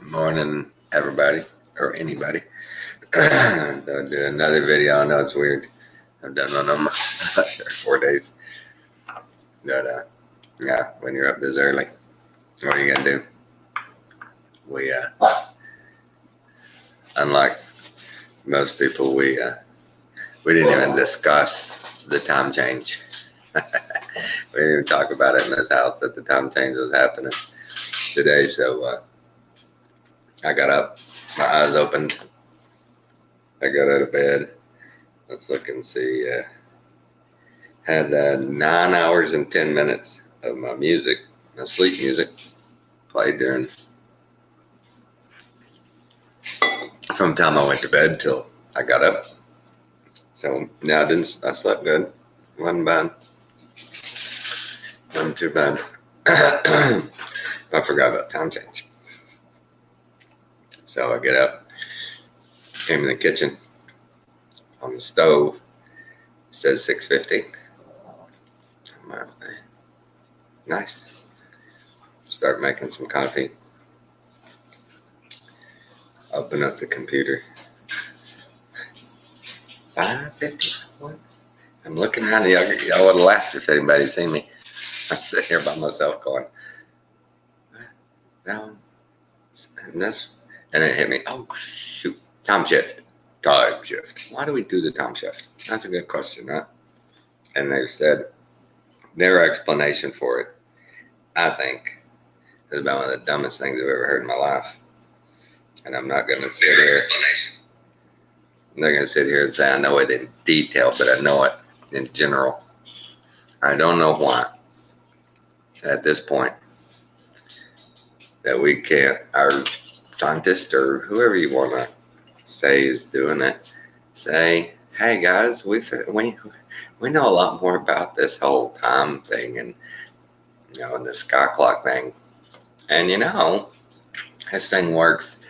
Morning, everybody, or anybody. I'll do another video. I know it's weird. I've done one of them 4 days. But, yeah, when you're up this early, what are you going to do? We, unlike most people, we didn't even discuss the time change. We didn't even talk about it in this house that the time change was happening today. So, I got up, my eyes opened. I got out of bed. Let's look and see. Had 9 hours and 10 minutes of my music, my sleep music, played during from the time I went to bed till I got up. So now I slept good. Wasn't bad. Wasn't too bad. I forgot about time change. So I get up, came in the kitchen. On the stove, it says 6:50. Nice. Start making some coffee. Open up the computer. 5:51. I'm looking around. Y'all would have laughed if anybody'd seen me. I'm sitting here by myself going, that one, and this, and it hit me. Oh shoot! Time shift. Time shift. Why do we do the time shift? That's a good question, right? And they said their explanation for it, I think, is about one of the dumbest things I've ever heard in my life. And I'm not going to sit here. I'm not going to sit here and say I know it in detail, but I know it in general. I don't know why, at this point, that we can't, our scientist or whoever you want to say is doing it, say, hey guys, we know a lot more about this whole time thing and and the sky clock thing. And this thing works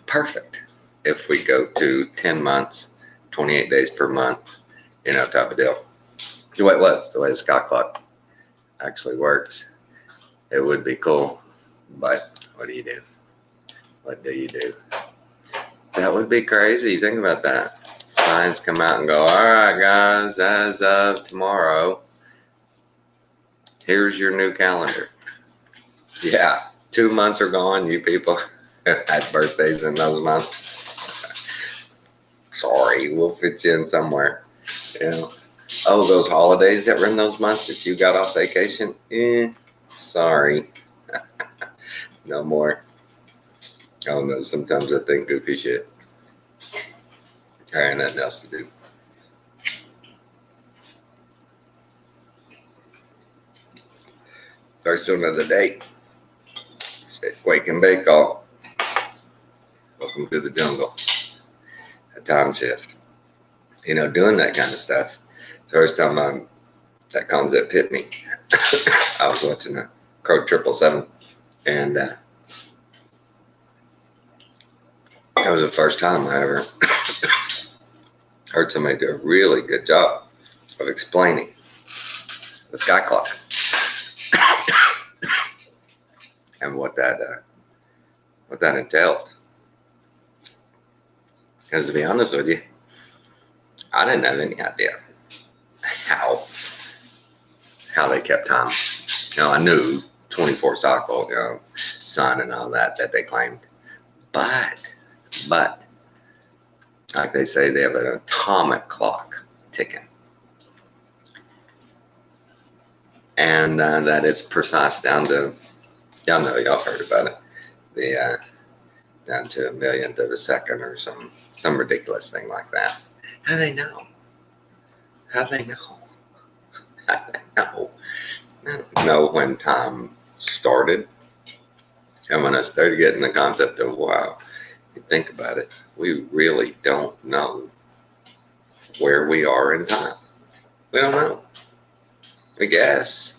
perfect if we go to 10 months, 28 days per month, type of deal. The way the sky clock actually works. It would be cool, but what do you do? What do you do? That would be crazy. Think about that. Science come out and go, all right, guys, as of tomorrow, here's your new calendar. Yeah, 2 months are gone. You people had birthdays in those months. Sorry, we'll fit you in somewhere. Oh, those holidays that were in those months that you got off vacation? Sorry. No more. Oh no, sometimes I think goofy shit. There ain't nothing else to do. First one of the day. Wake and bake all. Welcome to the jungle. A time shift. Doing that kind of stuff. The first time that concept hit me, I was watching a Crow 777, and that was the first time I ever heard somebody do a really good job of explaining the sky clock and what that entailed. Because to be honest with you, I didn't have any idea how they kept time. I knew 24 cycle, sun and all that they claimed, but like they say, they have an atomic clock ticking, and that it's precise down to, y'all heard about it, the down to a millionth of a second or some ridiculous thing like that. How do they know? I don't know when time started, and when I started getting the concept of, wow, you think about it, we really don't know where we are in time. We don't know. We guess.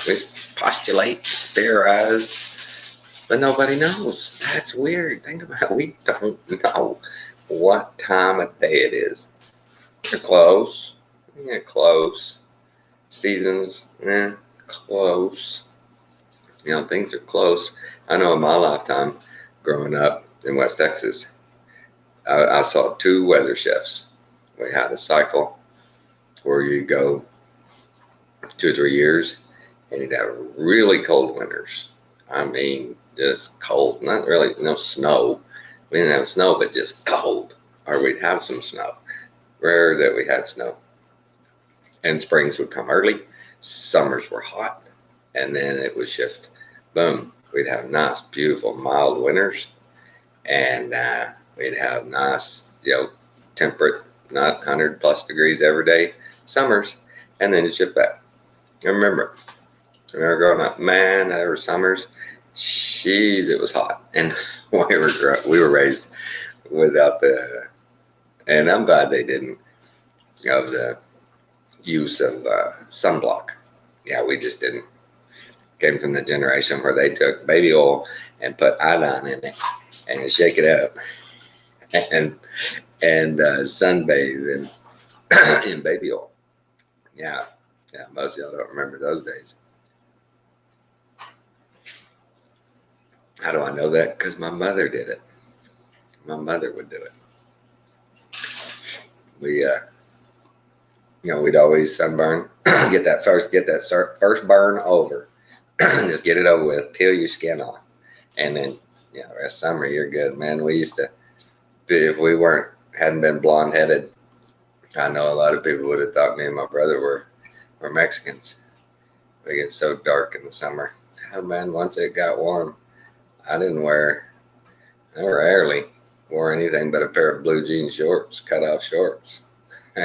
We postulate, theorize, but nobody knows. That's weird. Think about it. We don't know what time of day it is. They're close. Yeah, close. Seasons, close. Things are close. I know in my lifetime, growing up in West Texas, I saw two weather shifts. We had a cycle where you go 2 or 3 years and you'd have really cold winters. I mean, just cold, not really no snow. We didn't have snow, but just cold. Or we'd have some snow. Rare that we had snow. And springs would come early. Summers were hot. And then it would shift. Boom. We'd have nice, beautiful, mild winters. And we'd have nice, temperate, not 100 plus degrees every day summers. And then it'd shift back. I remember growing up, man, there were summers. Jeez, it was hot. And we were raised without and I'm glad they didn't, of the use of sunblock. Yeah, we just didn't. Came from the generation where they took baby oil and put iodine in it and shake it up and sunbathe in baby oil. Yeah, most of y'all don't remember those days. How do I know that? Because my mother did it. My mother would do it. We, we'd always sunburn, get that first burn over, just get it over with, peel your skin off, and then, the rest of summer you're good, man. We used to, if we hadn't been blonde headed, I know a lot of people would have thought me and my brother were Mexicans. We get so dark in the summer. Oh man, once it got warm, I rarely wore anything but a pair of blue jean shorts, cut off shorts. We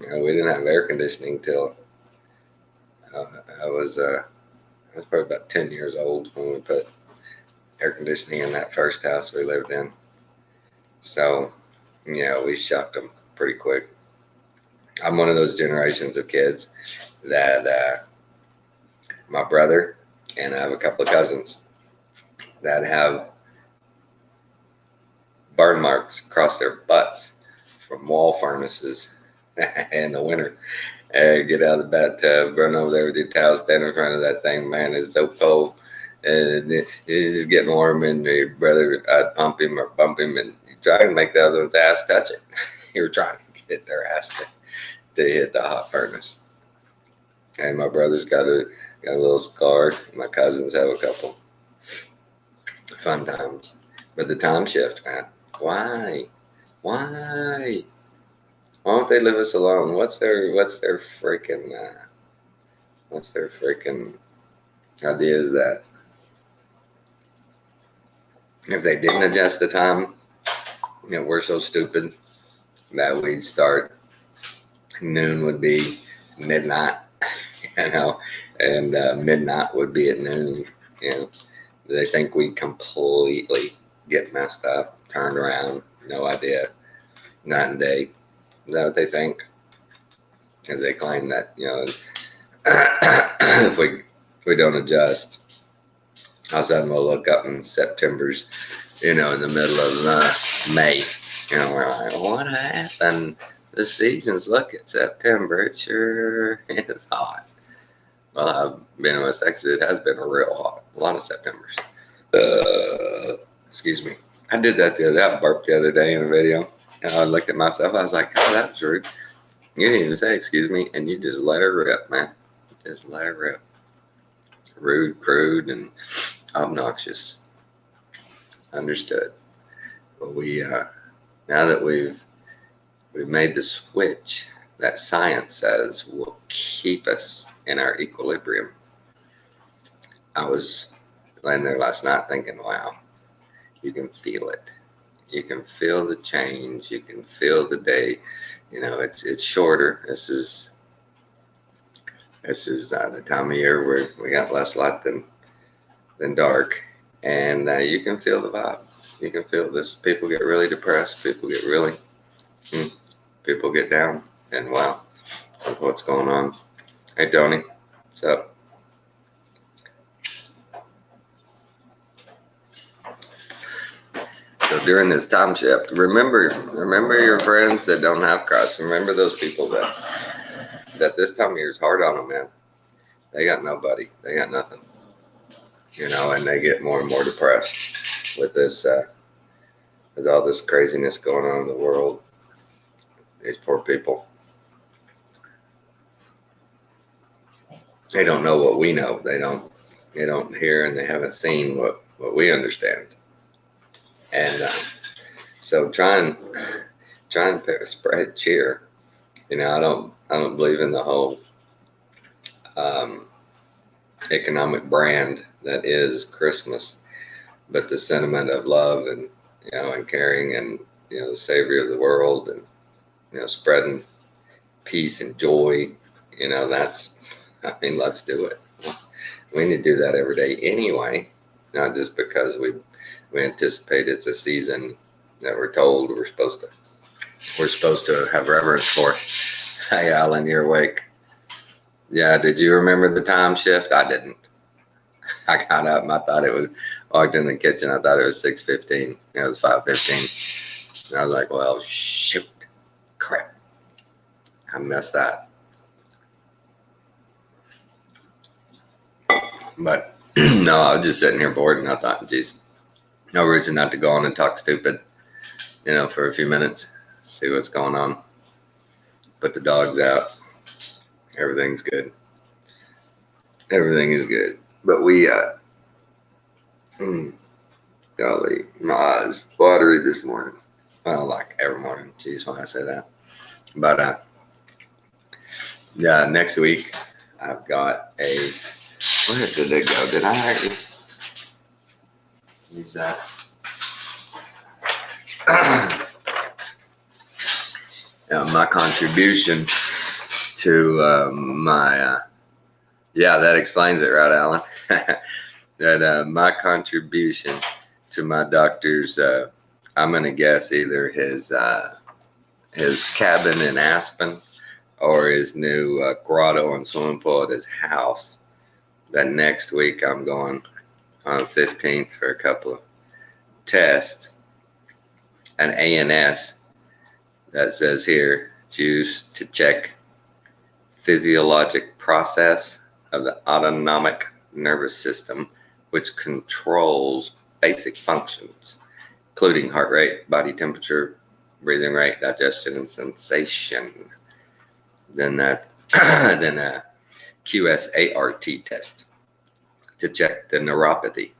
didn't have air conditioning till I was probably about 10 years old when we put air conditioning in that first house we lived in. So, we shucked them pretty quick. I'm one of those generations of kids that my brother and I have a couple of cousins that have burn marks across their butts from wall furnaces in the winter. Get out of the bathtub, run over there with your towel, stand in front of that thing. Man, it's so cold. And it's just getting warm, and your brother, I'd pump him or bump him, and try to make the other one's ass touch it. You're trying to get their ass to hit the hot furnace. And my brother's got a little scar. My cousins have a couple. Fun times. But the time shift, man. Why? Why won't they leave us alone? What's their freaking idea is that? If they didn't adjust the time, we're so stupid that we'd start noon would be midnight, and midnight would be at noon. They think we completely get messed up, turned around, no idea, night and day. Is that what they think? Because they claim that, if we don't adjust, all of a sudden we'll look up in September's, in the middle of May. We're like, what happened? The seasons, look at September. It sure is hot. Well, I've been in West Texas. It has been real hot. A lot of Septembers. Excuse me. I did that the other day. I burped the other day in a video. And I looked at myself. I was like, oh, that was rude. You didn't even say excuse me. And you just let her rip, man. Just let her rip. Rude, crude, and obnoxious. Understood. But we, now that we've made the switch that science says will keep us in our equilibrium. I was laying there last night thinking, wow, you can feel it. You can feel the change. You can feel the day. It's shorter. This is the time of year where we got less light than dark, and you can feel the vibe. You can feel this. People get really depressed. People get really. People get down, and wow, what's going on? Hey, Tony, what's up? So during this time shift, remember your friends that don't have Christ. Remember those people that this time of year is hard on them, man. They got nobody. They got nothing. and they get more and more depressed with this, with all this craziness going on in the world. These poor people. They don't know what we know. They don't hear, and they haven't seen what we understand. And so try and spread cheer. I don't believe in the whole economic brand that is Christmas, but the sentiment of love and and caring and the Savior of the world and spreading peace and joy. Let's do it. We need to do that every day anyway, not just because we anticipate it's a season that we're told we're supposed to have reverence for. Hey, Alan, you're awake. Yeah, did you remember the time shift? I didn't. I got up and I thought it was, walked in the kitchen, I thought it was 6:15. It was 5:15. And I was like, well, shoot, crap. I missed that. But no, I was just sitting here bored and I thought, geez, no reason not to go on and talk stupid, for a few minutes, see what's going on. Put the dogs out. Everything's good. Everything is good. But we, golly, my eyes watery this morning. Well, like every morning. Geez, why I say that. But, yeah, next week I've got a, where did it go? Did I already use that? My contribution to yeah, that explains it, right, Alan? That my contribution to my doctor's, I'm gonna guess either his cabin in Aspen or his new grotto and swimming pool at his house. That next week I'm going on the 15th for a couple of tests. An ANS that says here it's used to check physiologic process of the autonomic nervous system, which controls basic functions, including heart rate, body temperature, breathing rate, digestion, and sensation. Then a QSART test to check the neuropathy,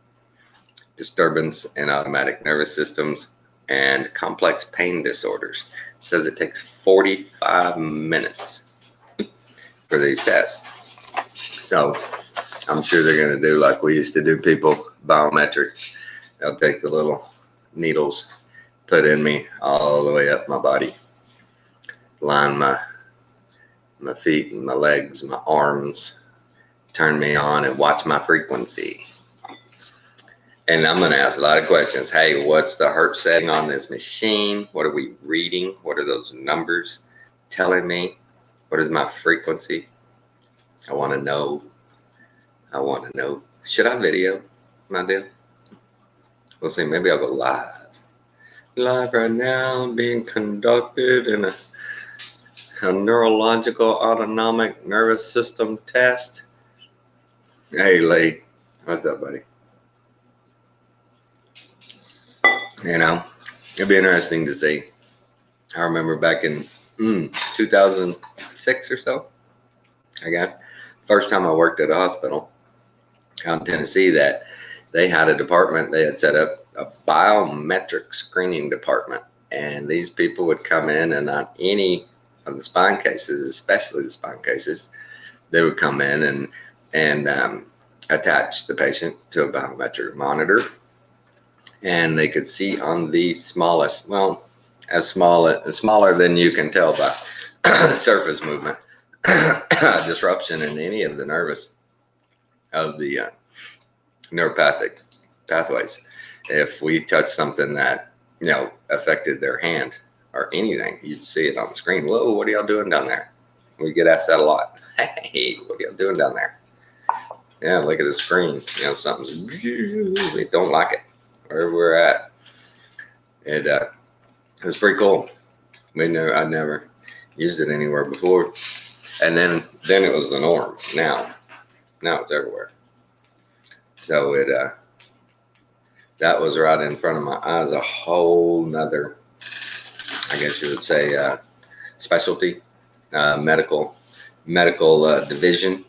disturbance in automatic nervous systems, and complex pain disorders. It says it takes 45 minutes for these tests. So I'm sure they're going to do like we used to do people, biometric. They'll take the little needles, put in me all the way up my body, line my feet and my legs, my arms, turn me on and watch my frequency. And I'm going to ask a lot of questions. Hey, what's the heart setting on this machine? What are we reading? What are those numbers telling me? What is my frequency? I want to know. Should I video my deal? We'll see. Maybe I'll go live. Live right now, being conducted in a neurological autonomic nervous system test. Hey, Lee. What's up, buddy? It'd be interesting to see. I remember back in 2006 or so, I guess, first time I worked at a hospital out in Tennessee, that they had a department. They had set up a biometric screening department, and these people would come in, and on any of the spine cases, especially the spine cases, they would come in and attach the patient to a biometric monitor. And they could see on the smallest, well, smaller than you can tell by surface movement, disruption in any of the nervous of the neuropathic pathways. If we touch something that affected their hand or anything, you'd see it on the screen. Whoa, what are y'all doing down there? We get asked that a lot. Hey, what are y'all doing down there? Yeah, look at the screen. Something's, we don't like it. Where we're at, it's pretty cool. I never used it anywhere before, and then it was the norm. Now it's everywhere. So that was right in front of my eyes, a whole nother, I guess you would say, specialty, medical division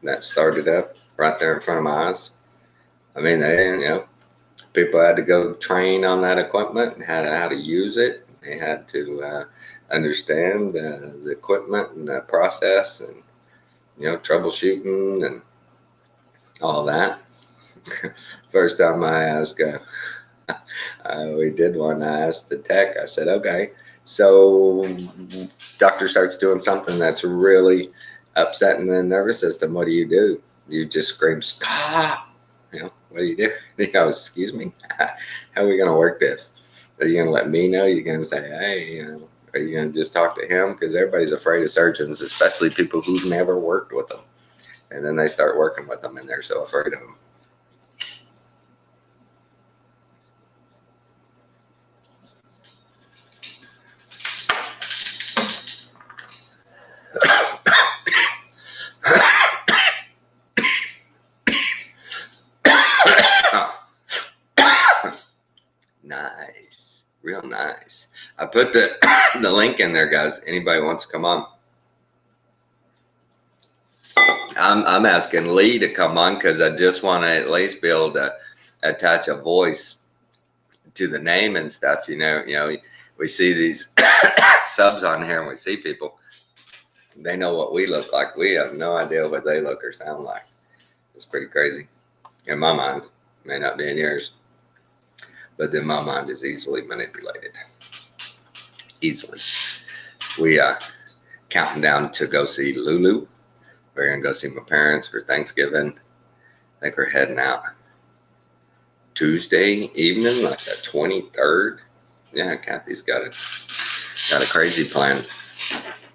that started up right there in front of my eyes. I mean, people had to go train on that equipment and how to use it. They had to understand the equipment and the process, and troubleshooting and all that. First time I asked, we did one. I asked the tech. I said, "Okay, so doctor starts doing something that's really upsetting the nervous system. What do? You just scream, stop! What do you do? Excuse me. How are we going to work this? Are you going to let me know? You're going to say, hey, are you going to just talk to him? Because everybody's afraid of surgeons, especially people who've never worked with them. And then they start working with them, and they're so afraid of them." Nice, real nice. I put the link in there, guys. Anybody wants to come on? I'm asking Lee to come on because I just want to at least be able to attach a voice to the name and stuff. We see these subs on here, and we see people. They know what we look like. We have no idea what they look or sound like. It's pretty crazy. In my mind, may not be in yours, but then my mind is easily manipulated. Easily. We are counting down to go see Lulu. We're going to go see my parents for Thanksgiving. I think we're heading out Tuesday evening, like the 23rd. Yeah, Kathy's got a crazy plan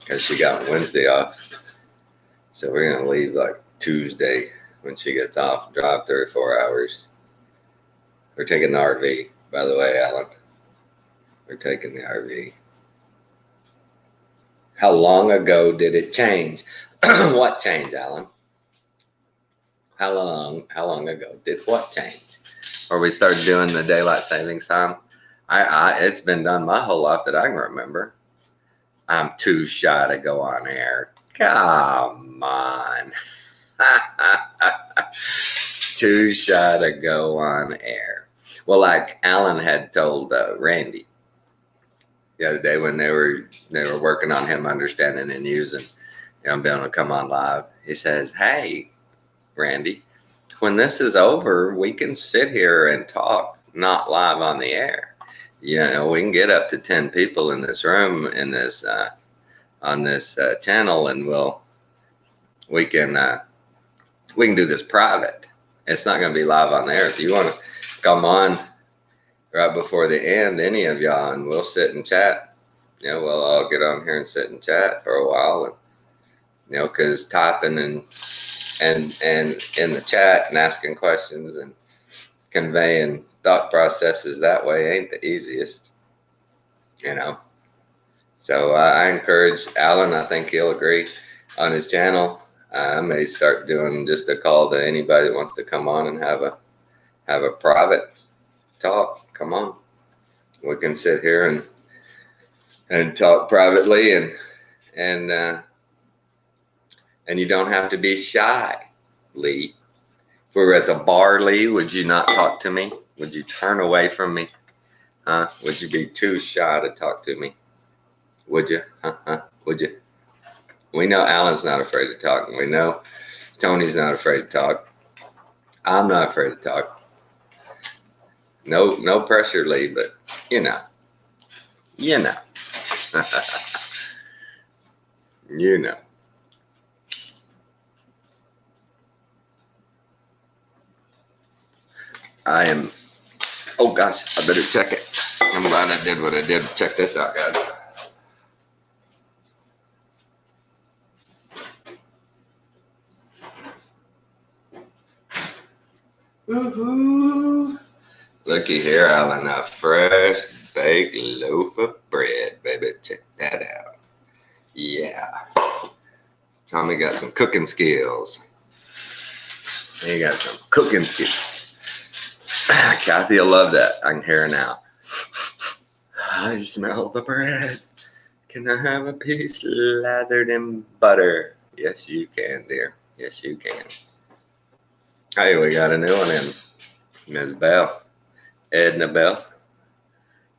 because she got Wednesday off. So we're going to leave like Tuesday when she gets off, drive 3 or 4 hours. We're taking the RV, by the way, Alan. We're taking the RV. How long ago did it change? What change, Alan? How long ago did what change? Or we started doing the daylight savings time? It's been done my whole life that I can remember. I'm too shy to go on air. Come on. Too shy to go on air. Well, like Alan had told Randy the other day when they were working on him understanding and using, being able to come on live. He says, "Hey, Randy, when this is over, we can sit here and talk, not live on the air. We can get up to 10 people in this room in this on this channel, and we can do this private. It's not going to be live on the air. If you want to come on right before the end, any of y'all, and we'll sit and chat. We'll all get on here and sit and chat for a while, and because typing and in the chat and asking questions and conveying thought processes that way ain't the easiest, So I encourage Alan. I think he'll agree on his channel. I may start doing just a call to anybody that wants to come on and have a private talk. Come on, we can sit here and talk privately, and you don't have to be shy, Lee. If we were at the bar, Lee, would you not talk to me? Would you turn away from me? Huh? Would you be too shy to talk to me? Would you? Would you? We know Alan's not afraid to talk. We know Tony's not afraid to talk. I'm not afraid to talk. No pressure, Lee, but you know. You know. I am, oh gosh, I better check it. I'm glad I did what I did. Check this out, guys. Woohoo! Looky here, Alan, a fresh baked loaf of bread, baby. Check that out. Yeah. Tommy got some cooking skills. You got some cooking skills. Kathy will love that. I can hear her now. I smell the bread. Can I have a piece lathered in butter? Yes, you can, dear. Yes, you can. Hey, we got a new one in. Ms. Bell. Edna Bell.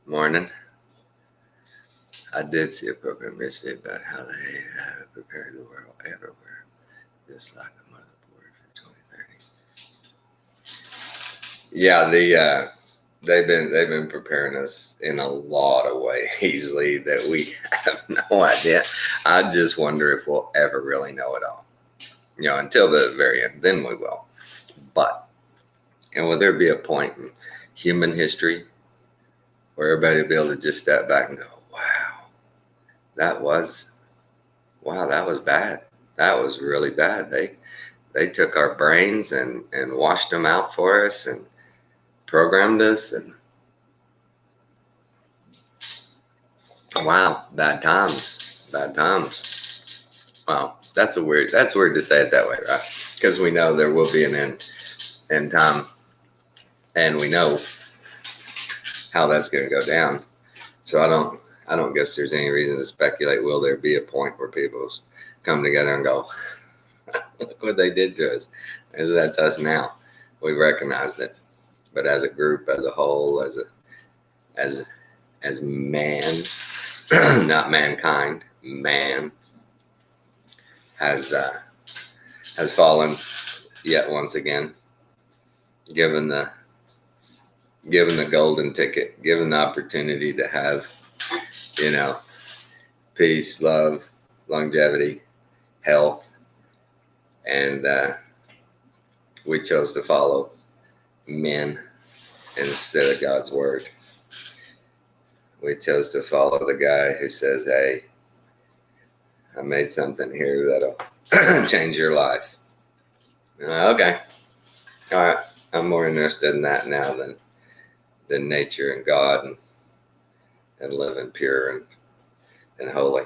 Morning. I did see a program yesterday about how they prepare the world everywhere, just like a motherboard for 2030. Yeah, they've been preparing us in a lot of ways, Lee, that we have no idea. I just wonder if we'll ever really know it all. Until the very end, then we will. But will there be a point in human history where everybody will be able to just step back and go, wow, that was bad. That was really bad. They took our brains and washed them out for us and programmed us, and wow, bad times. Wow, that's weird to say it that way, right? Because we know there will be an end time, and we know how that's going to go down. So I don't guess there's any reason to speculate. Will there be a point where people come together and go, look what they did to us? Because that's us now. We recognized it, but as a group, as a whole, as man, not mankind, man has fallen yet once again, given the golden ticket, given the opportunity to have, peace, love, longevity, health, and we chose to follow men instead of God's word. We chose to follow the guy who says, hey, I made something here that'll change your life. Okay. All right. I'm more interested in that now than nature and God and living pure and holy.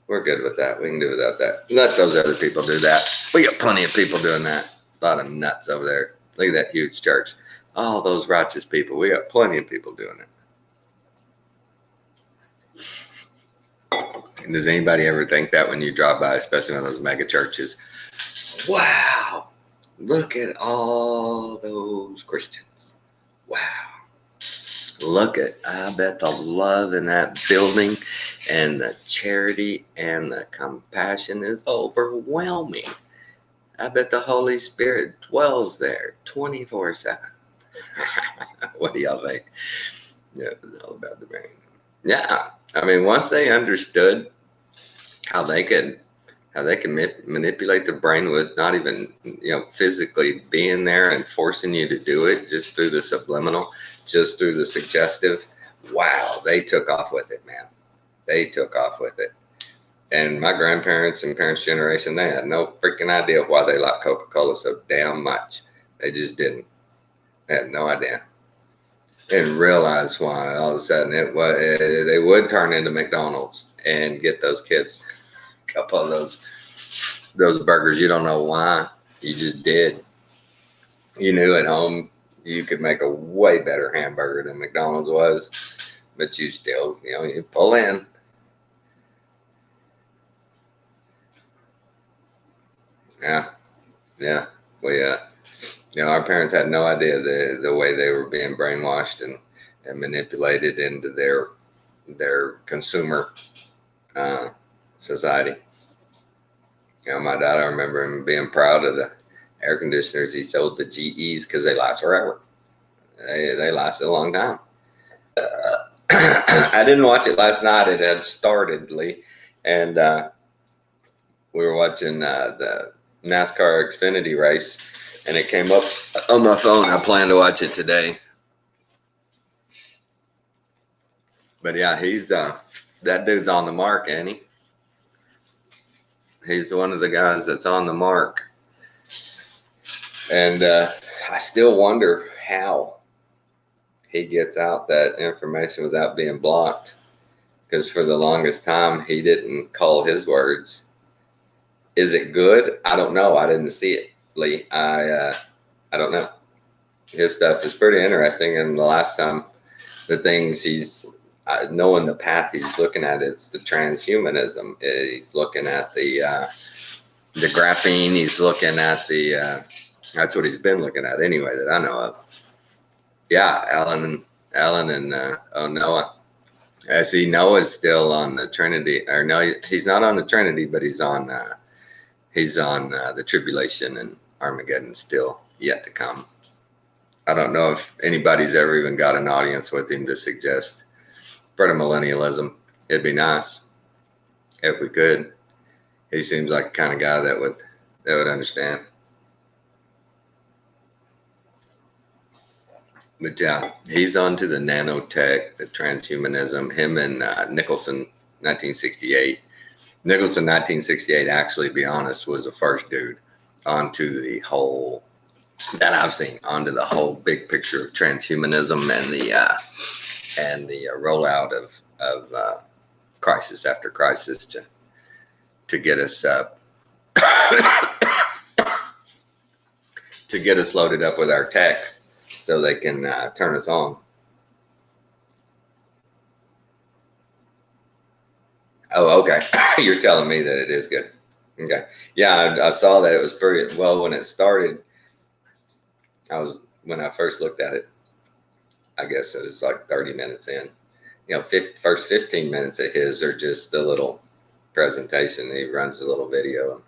We're good with that. We can do without that. Let those other people do that. We got plenty of people doing that. A lot of nuts over there. Look at that huge church. All those righteous people. We got plenty of people doing it. Does anybody ever think that when you drive by, especially one of those mega churches? Wow, look at all those Christians. Wow. I bet the love in that building and the charity and the compassion is overwhelming. I bet the Holy Spirit dwells there 24/7. What do y'all think? Yeah, it's all about the brain. Yeah, I mean, once they understood how they could manipulate the brain with not even physically being there and forcing you to do it, just through the subliminal, just through the suggestive. Wow, they took off with it, man. They took off with it. And my grandparents and parents' generation, they had no freaking idea why they liked Coca-Cola so damn much. They just didn't. They had no idea. And realize why all of a sudden they would turn into McDonald's and get those kids a couple of those burgers. You don't know why. You just did. You knew at home you could make a way better hamburger than McDonald's was, but you still, you pull in. Yeah. We, our parents had no idea the way they were being brainwashed and manipulated into their consumer society. My dad, I remember him being proud of the air conditioners he sold the GEs because they last forever. They lasted a long time. I didn't watch it last night. It had started, Lee, and we were watching the NASCAR Xfinity race, and it came up on my phone. I plan to watch it today. But yeah, he's that dude's on the mark, ain't he? He's one of the guys that's on the mark. And I still wonder how he gets out that information without being blocked. Because for the longest time, he didn't call his words. Is it good? I don't know. I didn't see it. I don't know. His stuff is pretty interesting, and the last time, the things he's knowing the path he's looking at, it's the transhumanism. He's looking at the graphene. He's looking at the that's what he's been looking at anyway, that I know of. Yeah, Alan and Noah. I see Noah's still on the Trinity, or no, he's not on the Trinity, but he's on the tribulation and Armageddon still yet to come. I don't know if anybody's ever even got an audience with him to suggest premillennialism. It'd be nice if we could. He seems like the kind of guy that would understand. But yeah, he's on to the nanotech, the transhumanism. Him and Nicholson, 1968. Nicholson, 1968, actually, to be honest, was the first dude onto the whole, that I've seen, onto the whole big picture of transhumanism and the rollout of crisis after crisis to get us to get us loaded up with our tech so they can turn us on. Oh, okay. You're telling me that it is good. Okay. Yeah, I saw that it was pretty well when it started. When I first looked at it, I guess it was like 30 minutes in. You know, first 15 minutes of his are just a little presentation. He runs a little video.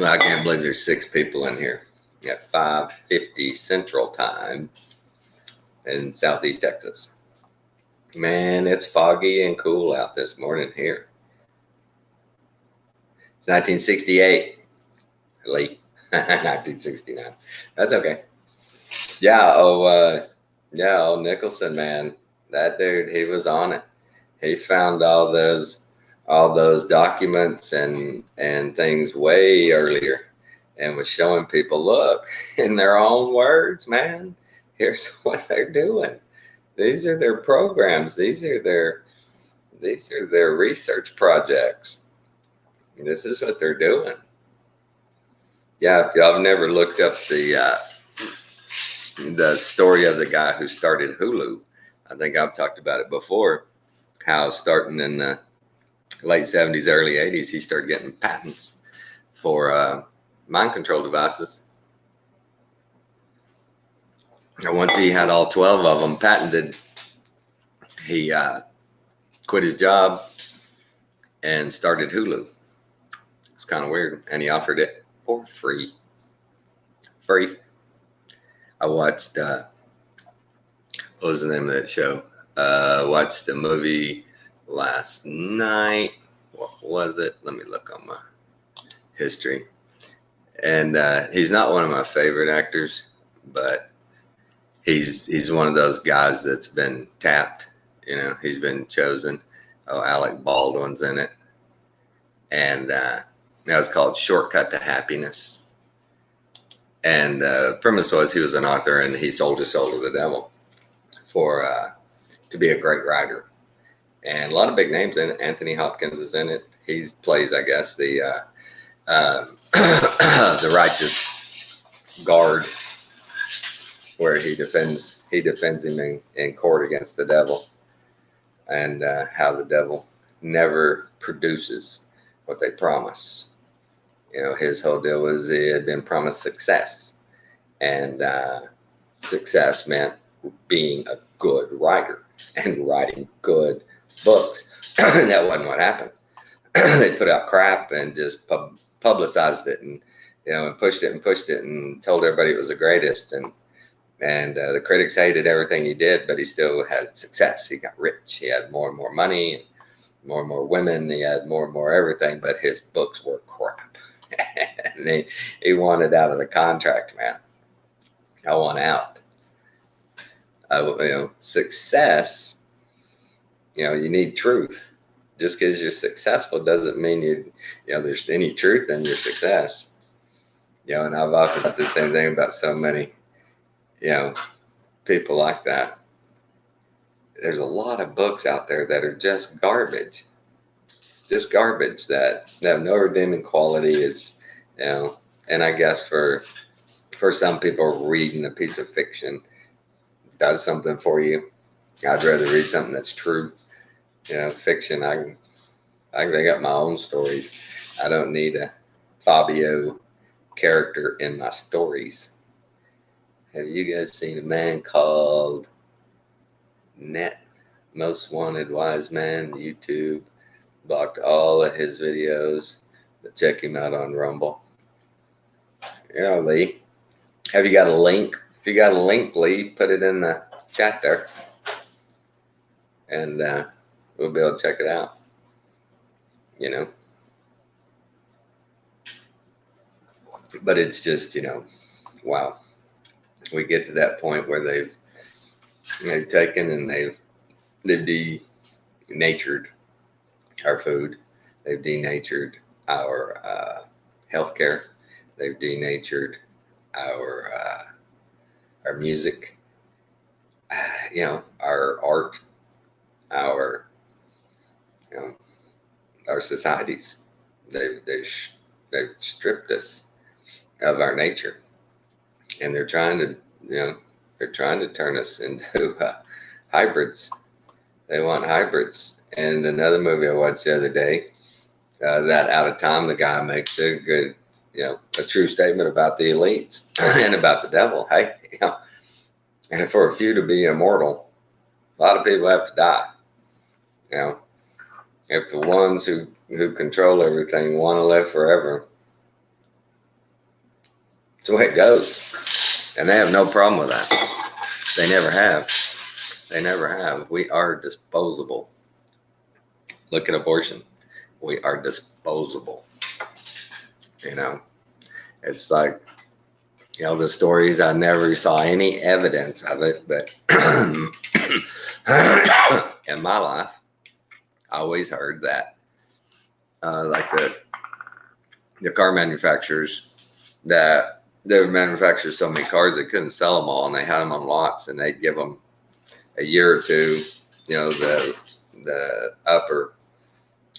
I can't believe there's 6 people in here at 5:50 Central Time in Southeast Texas. Man, it's foggy and cool out this morning here. It's 1968. Late. 1969. That's okay. Yeah. Old Nicholson, man. That dude, he was on it. He found all those documents and things way earlier and was showing people, look, in their own words, man, here's what they're doing. These are their programs. These are their research projects. This is what they're doing. Yeah, if y'all have never looked up the story of the guy who started Hulu, I think I've talked about it before, how starting in the late 70s, early 80s, he started getting patents for mind control devices. And once he had all 12 of them patented, he quit his job and started Hulu. It's kind of weird. And he offered it for free. I watched, what was the name of that show? Watched a movie last night. What was it? Let me look on my history. And he's not one of my favorite actors, but he's one of those guys that's been tapped. You know, he's been chosen. Oh, Alec Baldwin's in it. And that was called Shortcut to Happiness. And the premise was he was an author and he sold his soul to the devil to be a great writer. And a lot of big names in it. Anthony Hopkins is in it. He plays, I guess, the the righteous guard, where he defends him in court against the devil, and how the devil never produces what they promise. You know, his whole deal was he had been promised success, and success meant being a good writer and writing good books. That wasn't what happened. They put out crap and just publicized it, and and pushed it and told everybody it was the greatest, and the critics hated everything he did, but he still had success. He got rich. He had more and more money, more and more women. He had more and more everything, but his books were crap. And he wanted out of the contract, man. I want out. Success, you need truth. Just because you're successful doesn't mean there's any truth in your success. And I've often thought the same thing about so many, people like that. There's a lot of books out there that are just garbage. just garbage that have no redeeming quality. It's, and I guess for some people, reading a piece of fiction does something for you. I'd rather read something that's true. Fiction, I can make up my own stories. I don't need a Fabio character in my stories. Have you guys seen a man called Net Most Wanted Wise Man? YouTube blocked all of his videos, but check him out on Rumble. Lee, have you got a link? If you got a link, Lee, put it in the chat there, and we'll be able to check it out. But it's just, wow. We get to that point where they've taken and they've denatured our food. They've denatured our healthcare. They've denatured our music. Our art, our our societies. They've stripped us of our nature, and they're trying to turn us into hybrids. They want hybrids. And another movie I watched the other day, that Out of Time, the guy makes a good, a true statement about the elites and about the devil. Hey, and for a few to be immortal, a lot of people have to die. If the ones who control everything want to live forever, that's the way it goes. And they have no problem with that. They never have. They never have. We are disposable. Look at abortion. We are disposable. It's like, the stories, I never saw any evidence of it, but in my life, I always heard that, like the car manufacturers, that they would manufacture so many cars they couldn't sell them all, and they had them on lots, and they'd give them a year or two. The upper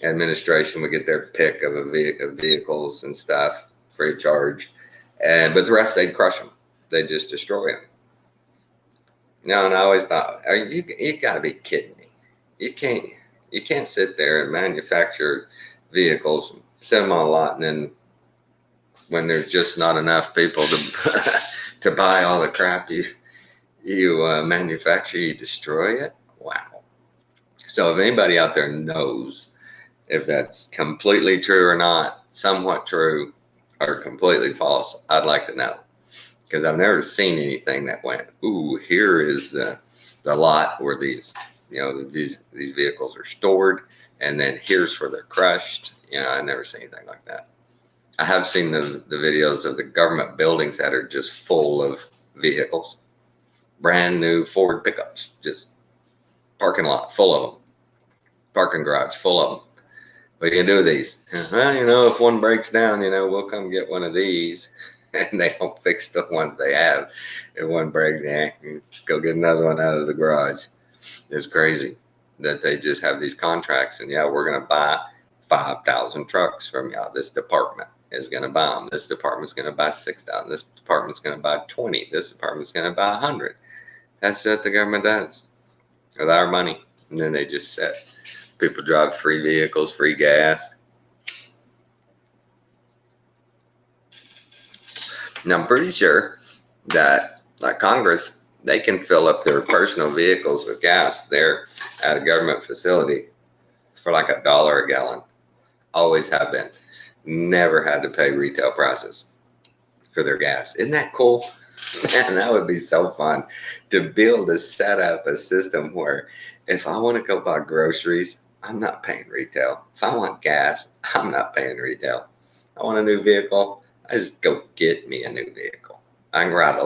administration would get their pick of vehicles and stuff free of charge, but the rest they'd crush them. They'd just destroy them. And I always thought, you got to be kidding me. You can't sit there and manufacture vehicles, set them on a lot, and then when there's just not enough people to buy all the crap you manufacture, you destroy it. Wow. So if anybody out there knows if that's completely true or not, somewhat true or completely false, I'd like to know, because I've never seen anything that went, ooh, here is the lot where these vehicles are stored, and then here's where they're crushed. I've never seen anything like that. I have seen the videos of the government buildings that are just full of vehicles, brand new Ford pickups, just parking lot full of them, parking garage full of them. What are you gonna do with these? Well, if one breaks down, we'll come get one of these. And they don't fix the ones they have. If one breaks, go get another one out of the garage. It's crazy that they just have these contracts, and we're gonna buy 5,000 trucks from y'all. This department is gonna buy them. This department's gonna buy 6,000. This department's gonna buy 20. This department's gonna buy 100. That's what the government does with our money. And then they just set people drive free vehicles, free gas. Now, I'm pretty sure that, like Congress, they can fill up their personal vehicles with gas there at a government facility for like $1 a gallon. Always have been. Never had to pay retail prices for their gas. Isn't that cool? Man, that would be so fun to be able to set up a system where if I want to go buy groceries, I'm not paying retail. If I want gas, I'm not paying retail. I want a new vehicle, I just go get me a new vehicle. I can write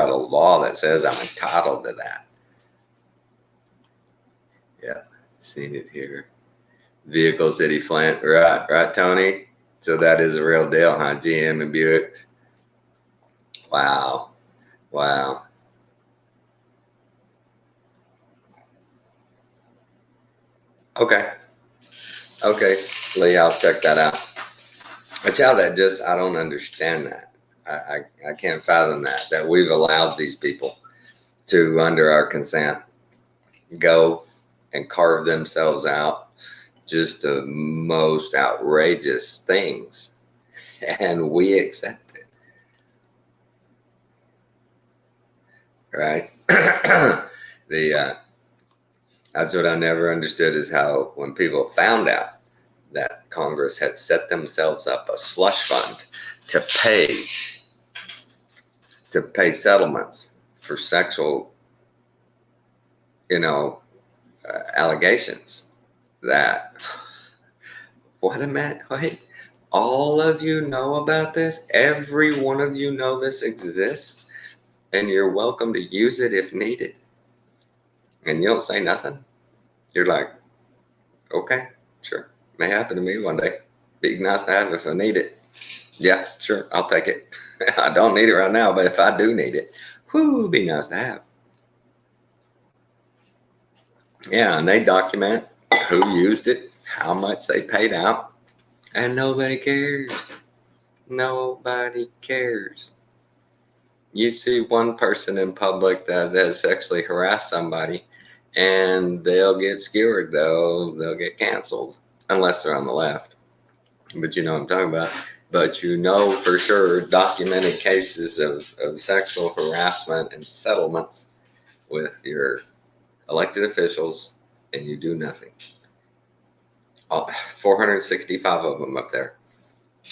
a law that says I'm entitled to that. Yeah, seen it here. Vehicle City Flint, right, Tony? So that is a real deal, huh? GM and Buick. Wow. Okay. Okay, Lee, I'll check that out. But yeah, I don't understand that. I can't fathom that we've allowed these people to, under our consent, go and carve themselves out just the most outrageous things, and we accept it, right? That's what I never understood, is how when people found out that Congress had set themselves up a slush fund to pay settlements for sexual, allegations, that, what a minute, wait, all of you know about this? Every one of you know this exists, and you're welcome to use it if needed. And you don't say nothing. You're like, okay, sure. May happen to me one day. Be nice to have if I need it. Yeah, sure, I'll take it. I don't need it right now, but if I do need it, be nice to have. Yeah, and they document who used it, how much they paid out, and nobody cares. Nobody cares. You see one person in public that has sexually harassed somebody, and they'll get skewered. They'll get canceled, unless they're on the left. But you know what I'm talking about. But you know for sure documented cases of sexual harassment and settlements with your elected officials, and you do nothing. 465 of them up there,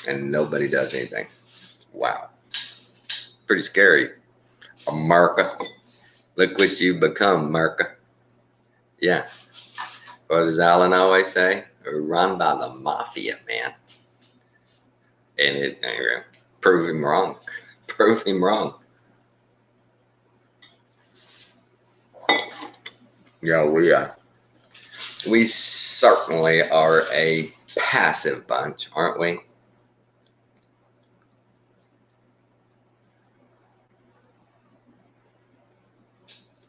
and nobody does anything. Wow. Pretty scary. America. Look what you become, America. Yeah. What does Alan always say? We're run by the mafia, man. And prove him wrong. Prove him wrong. Yeah, we certainly are a passive bunch, aren't we?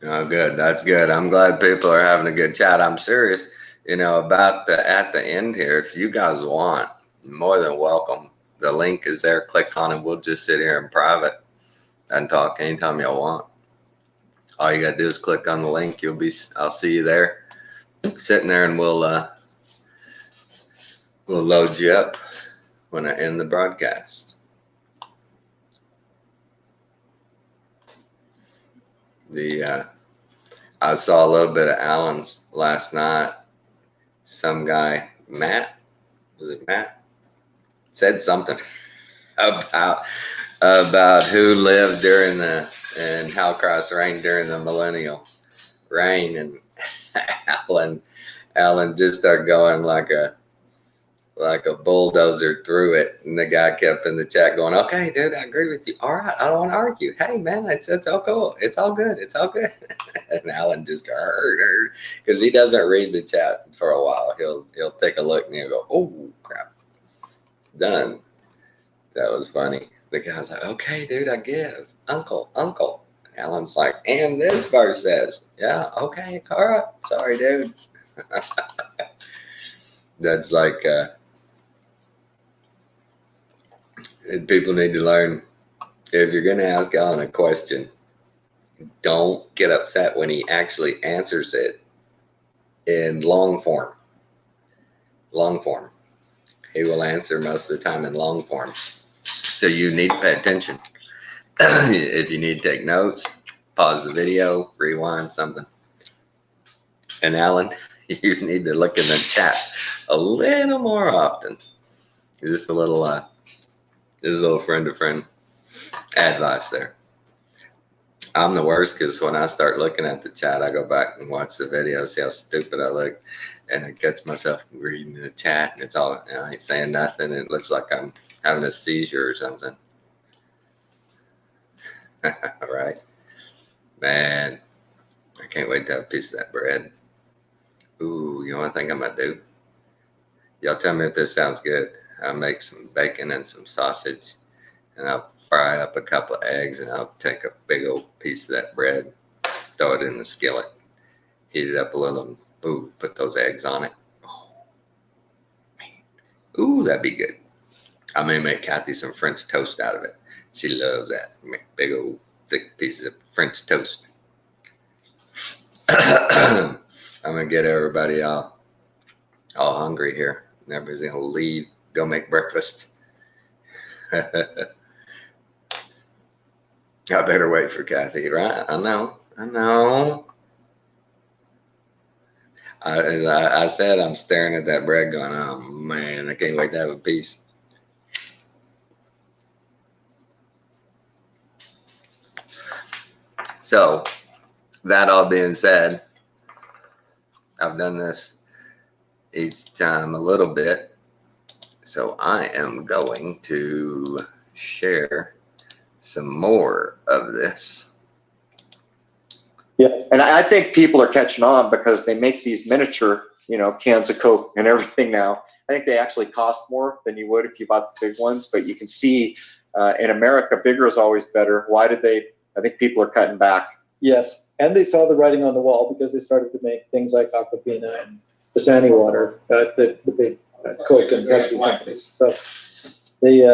Oh, good. That's good. I'm glad people are having a good chat. I'm serious, about at the end here. If you guys want, more than welcome. The link is there. Click on it. We'll just sit here in private and talk anytime y'all want. All you gotta do is click on the link. I'll see you there, sitting there, and we'll load you up when I end the broadcast. I saw a little bit of Alan's last night. Some guy, Matt, was it Matt? Said something about who lived and how Christ reigned during the millennial reign, and Alan just started going like a bulldozer through it, and the guy kept in the chat going, "Okay, dude, I agree with you. All right, I don't want to argue. Hey, man, it's all cool. It's all good. It's all good." And Alan just heard because he doesn't read the chat for a while. He'll take a look and he'll go, "Oh crap, done." That was funny. The guy's like, "Okay, dude, I give. Uncle." Alan's like, "And this verse says, yeah, okay, all right, sorry, dude." That's like, people need to learn, if you're going to ask Alan a question, don't get upset when he actually answers it in long form. Long form. He will answer most of the time in long form. So you need to pay attention. If you need to take notes, pause the video, rewind something. And Alan, you need to look in the chat a little more often. Just a little friend to friend advice there. I'm the worst because when I start looking at the chat, I go back and watch the video, see how stupid I look, and I catch myself reading the chat, and it's all, I ain't saying nothing. It looks like I'm having a seizure or something. All right, man, I can't wait to have a piece of that bread. Ooh, you know what I think I'm gonna do? Y'all tell me if this sounds good. I'll make some bacon and some sausage, and I'll fry up a couple of eggs, and I'll take a big old piece of that bread, throw it in the skillet, heat it up a little, and put those eggs on it. Oh, Ooh, that'd be good. I may make Kathy some French toast out of it. She loves that. Make big old thick pieces of French toast. I'm gonna get everybody all hungry here. And everybody's gonna leave, go make breakfast. I better wait for Kathy, right? I know. I said I'm staring at that bread going, oh man, I can't wait to have a piece. So, that all being said, I've done this each time a little bit. So I am going to share some more of this. Yes, and I think people are catching on because they make these miniature, cans of Coke and everything now. I think they actually cost more than you would if you bought the big ones, but you can see in America, bigger is always better. Why did they? I think people are cutting back. Yes, and they saw the writing on the wall because they started to make things like Aquafina and Dasani water, the big Coke and Pepsi companies. So they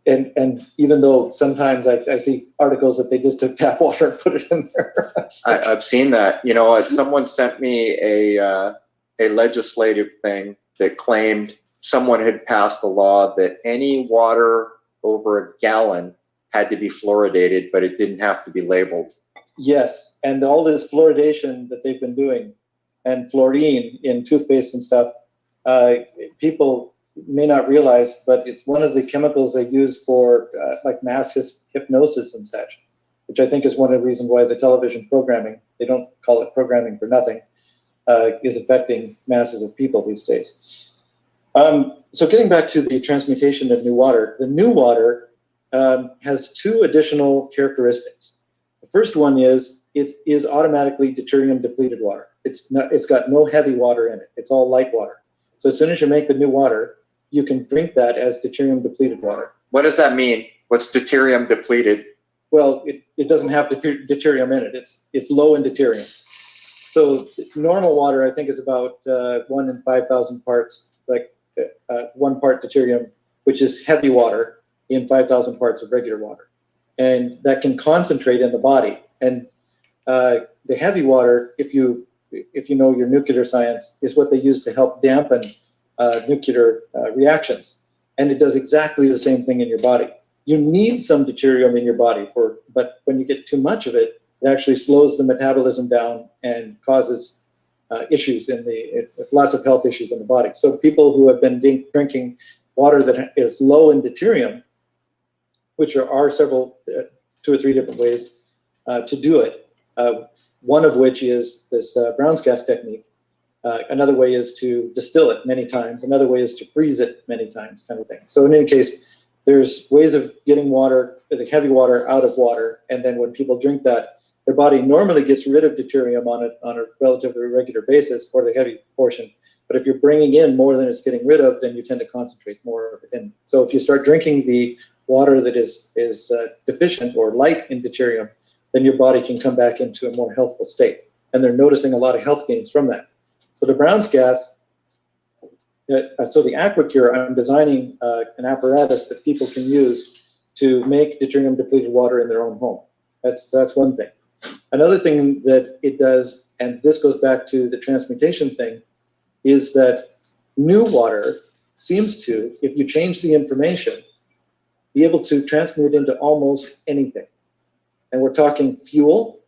and even though sometimes I see articles that they just took tap water and put it in there. I've seen that. Someone sent me a legislative thing that claimed someone had passed a law that any water over a gallon had to be fluoridated, but it didn't have to be labeled. Yes, and all this fluoridation that they've been doing, and fluorine in toothpaste and stuff, people may not realize, but it's one of the chemicals they use for like mass hypnosis and such, which I think is one of the reasons why the television programming, they don't call it programming for nothing, is affecting masses of people these days. So getting back to the transmutation of new water, the new water has two additional characteristics. The first one is it is automatically deuterium depleted water. It's got no heavy water in it. It's all light water. So as soon as you make the new water, you can drink that as deuterium depleted water. What does that mean? What's deuterium depleted? Well, it doesn't have deuterium in it. It's low in deuterium. So normal water, I think, is about 1 in 5,000 parts, like 1 part deuterium, which is heavy water, in 5,000 parts of regular water. And that can concentrate in the body. And the heavy water, if you know your nuclear science, is what they use to help dampen nuclear reactions. And it does exactly the same thing in your body. You need some deuterium in your body, but when you get too much of it, it actually slows the metabolism down and causes issues lots of health issues in the body. So people who have been drinking water that is low in deuterium, which are several, 2 or 3 different ways to do it. One of which is this Brown's gas technique. Another way is to distill it many times. Another way is to freeze it many times, kind of thing. So in any case, there's ways of getting water, the heavy water, out of water, and then when people drink that, their body normally gets rid of deuterium on a relatively regular basis for the heavy portion. But if you're bringing in more than it's getting rid of, then you tend to concentrate more of it in. So if you start drinking the water that is deficient or light in deuterium, then your body can come back into a more healthful state. And they're noticing a lot of health gains from that. So the Brown's gas, so the AquaCure, I'm designing an apparatus that people can use to make deuterium depleted water in their own home. That's one thing. Another thing that it does, and this goes back to the transmutation thing, is that new water seems to, if you change the information, be able to transmute into almost anything. And we're talking fuel.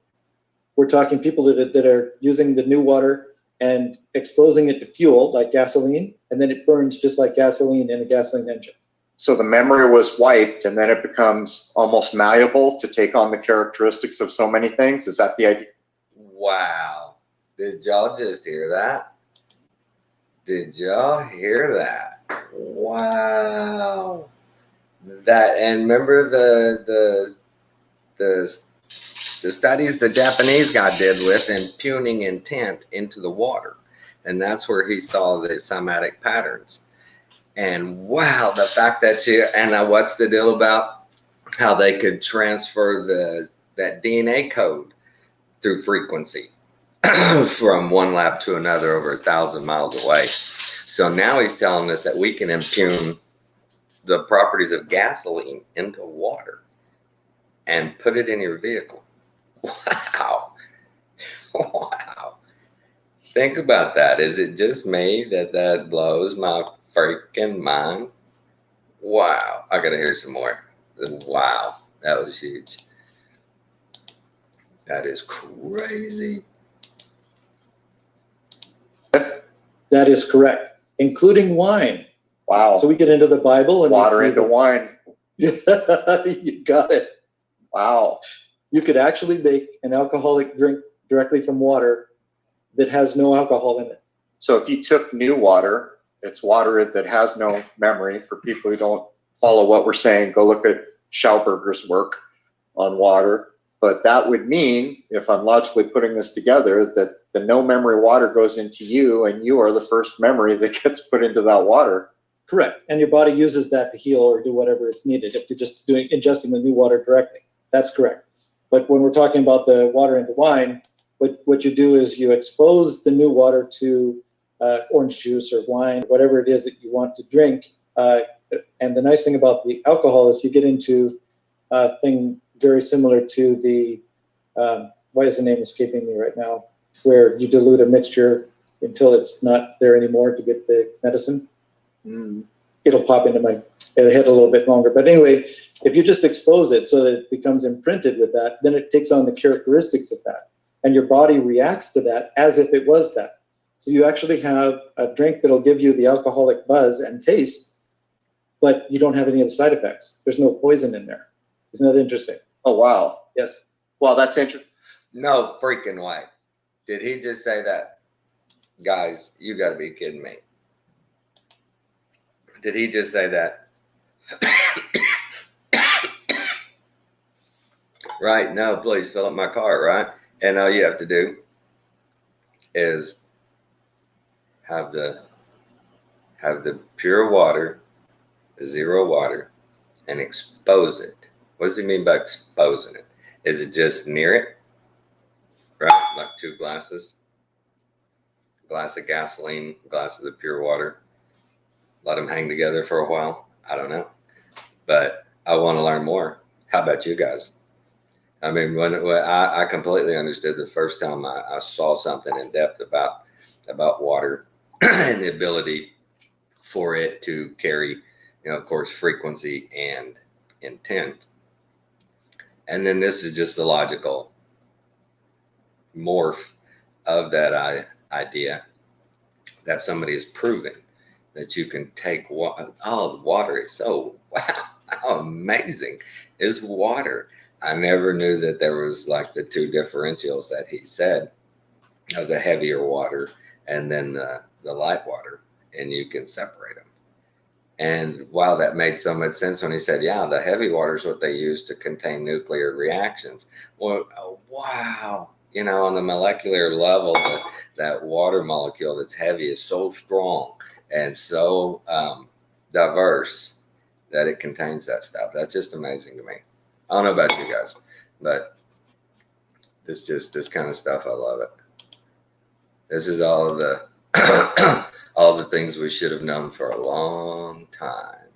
We're talking people that are using the new water and exposing it to fuel like gasoline, and then it burns just like gasoline in a gasoline engine. So the memory was wiped, and then it becomes almost malleable to take on the characteristics of so many things. Is that the idea? Wow. Did y'all just hear that? Did y'all hear that? Wow. That, and remember the studies the Japanese guy did with impugning intent into the water. And that's where he saw the somatic patterns. And wow, the fact that what's the deal about how they could transfer that DNA code through frequency from one lab to another over 1,000 miles away. So now he's telling us that we can impugn the properties of gasoline into water and put it in your vehicle. Wow. Wow. Think about that. Is it just me that blows my freaking mind? Wow. I got to hear some more. Wow. That was huge. That is crazy. That is correct, including wine. Wow. So we get into the Bible and we Water see into that- wine. You got it. Wow. You could actually make an alcoholic drink directly from water that has no alcohol in it. So if you took new water, it's water that has no memory. For people who don't follow what we're saying, go look at Schauberger's work on water. But that would mean, if I'm logically putting this together, that the no memory water goes into you and you are the first memory that gets put into that water. Correct. And your body uses that to heal or do whatever it's needed if you're just ingesting the new water directly. That's correct. But when we're talking about the water into wine, what you do is you expose the new water to orange juice or wine, whatever it is that you want to drink. And the nice thing about the alcohol is you get into a thing very similar to the, why is the name escaping me right now, where you dilute a mixture until it's not there anymore to get the medicine. It'll pop into my head a little bit longer. But anyway, if you just expose it so that it becomes imprinted with that, then it takes on the characteristics of that. And your body reacts to that as if it was that. So you actually have a drink that'll give you the alcoholic buzz and taste, but you don't have any of the side effects. There's no poison in there. Isn't that interesting? Oh, wow. Yes. Well, that's interesting. No freaking way. Did he just say that? Guys, you got to be kidding me. Did he just say that? Right? No, please fill up my car, right? And all you have to do is have the pure water, zero water, and expose it. What does he mean by exposing it? Is it just near it? Right? Like 2 glasses? Glass of gasoline, glass of the pure water. Let them hang together for a while. I don't know. But I want to learn more. How about you guys? I mean, when I completely understood the first time I saw something in depth about water and the ability for it to carry, of course, frequency and intent. And then this is just the logical morph of that idea that somebody is proving that you can take water. Oh, the water is so, wow, how amazing is water. I never knew that there was like the 2 differentials that he said of the heavier water and then the light water, and you can separate them. And wow, that made so much sense when he said, yeah, the heavy water is what they use to contain nuclear reactions. Well, oh, wow. On the molecular level, that water molecule that's heavy is so strong and so diverse that it contains that stuff. That's just amazing to me. I don't know about you guys, but this kind of stuff, I love it. This is all of the all the things we should have known for a long time,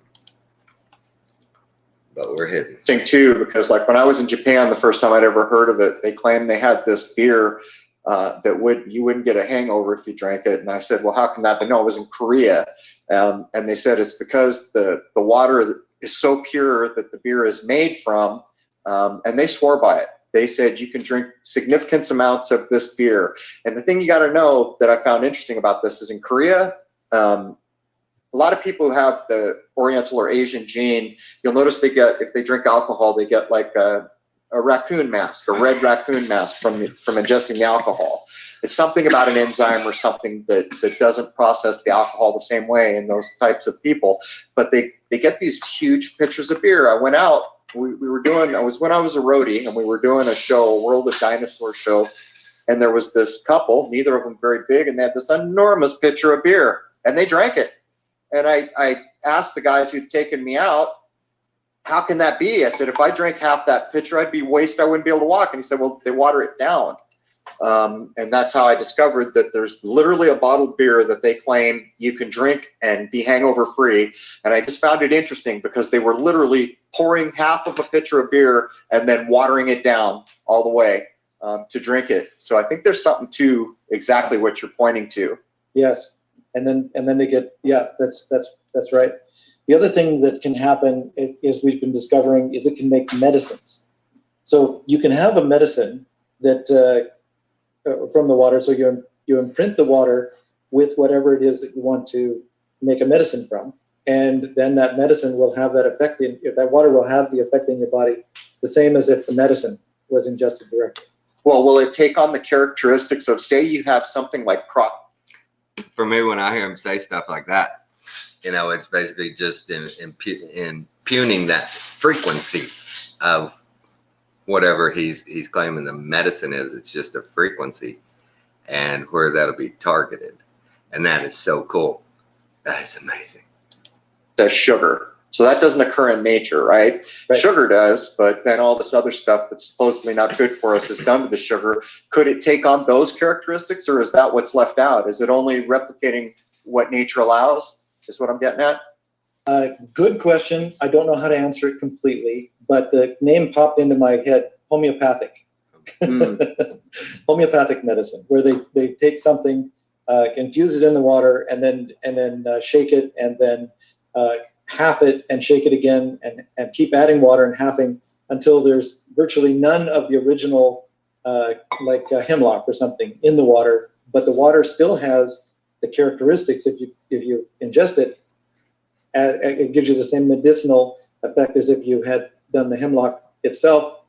but we're hidden. Thing too, because like when I was in Japan, the first time I'd ever heard of it, they claimed they had this beer that you wouldn't get a hangover if you drank it. And I said, well, how can that be? No, it was in Korea. And they said it's because the water is so pure that the beer is made from, and they swore by it. They said you can drink significant amounts of this beer. And the thing you got to know that I found interesting about this is in Korea, a lot of people who have the Oriental or Asian gene, you'll notice if they drink alcohol, they get like a raccoon mask, a red raccoon mask from ingesting the alcohol. It's something about an enzyme or something that doesn't process the alcohol the same way in those types of people. But they get these huge pitchers of beer. I went out. When I was a roadie, and we were doing a show, a World of Dinosaurs show, and there was this couple, neither of them very big, and they had this enormous pitcher of beer, and they drank it. And I asked the guys who'd taken me out, how can that be? I said, if I drank half that pitcher, I'd be wasted. I wouldn't be able to walk. And he said, well, they water it down. And that's how I discovered that there's literally a bottled beer that they claim you can drink and be hangover free. And I just found it interesting because they were literally pouring half of a pitcher of beer and then watering it down all the way to drink it. So I think there's something to exactly what you're pointing to. Yes, and then they get, yeah, that's right. The other thing that can happen is we've been discovering is it can make medicines. So you can have a medicine that from the water. So you imprint the water with whatever it is that you want to make a medicine from, and then that medicine will have that effect that water will have the effect in your body, the same as if the medicine was ingested directly. Well, will it take on the characteristics of, say you have something like For me, when I hear him say stuff like that, it's basically just impugning that frequency of whatever he's claiming the medicine is. It's just a frequency, and where that'll be targeted, and that is so cool. That is amazing. the sugar? So that doesn't occur in nature, right? Sugar does, but then all this other stuff that's supposedly not good for us is done to the sugar. Could it take on those characteristics, or is that what's left out? Is it only replicating what nature allows, is what I'm getting at? Good question. I don't know how to answer it completely, but the name popped into my head, homeopathic. Homeopathic medicine, where they take something, infuse it in the water, and then shake it, and then half it and shake it again, and keep adding water and halving until there's virtually none of the original, like hemlock or something, in the water, but the water still has the characteristics. If you ingest it, it gives you the same medicinal effect as if you had done the hemlock itself,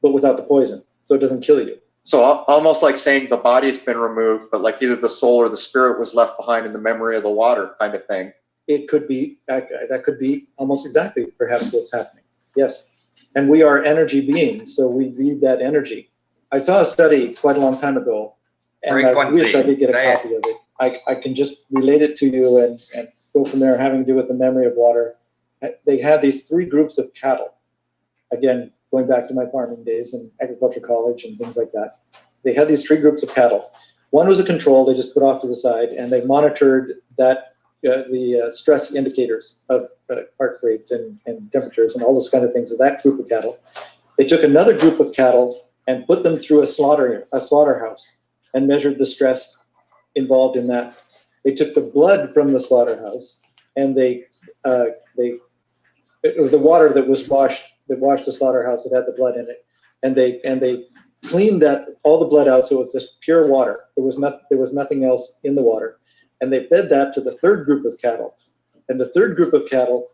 but without the poison, so it doesn't kill you. So almost like saying the body's been removed, but like either the soul or the spirit was left behind in the memory of the water, kind of thing. It could be, that could be almost exactly perhaps what's happening. Yes. And we are energy beings, so we read that energy. I saw a study quite a long time ago, and I wish I could get a copy of it. I can just relate it to you and go from there, having to do with the memory of water. They had these three groups of cattle. Again, going back to my farming days and agriculture college and things like that. They had these three groups of cattle. One was a control they just put off to the side, and they monitored that the stress indicators of heart rate and temperatures and all those kind of things of that group of cattle. They took another group of cattle and put them through a slaughterhouse and measured the stress involved in that. They took the blood from the slaughterhouse, and it was the water that washed the slaughterhouse that had the blood in it, and they cleaned all the blood out, so it was just pure water. There was nothing else in the water. And they fed that to the third group of cattle. And the third group of cattle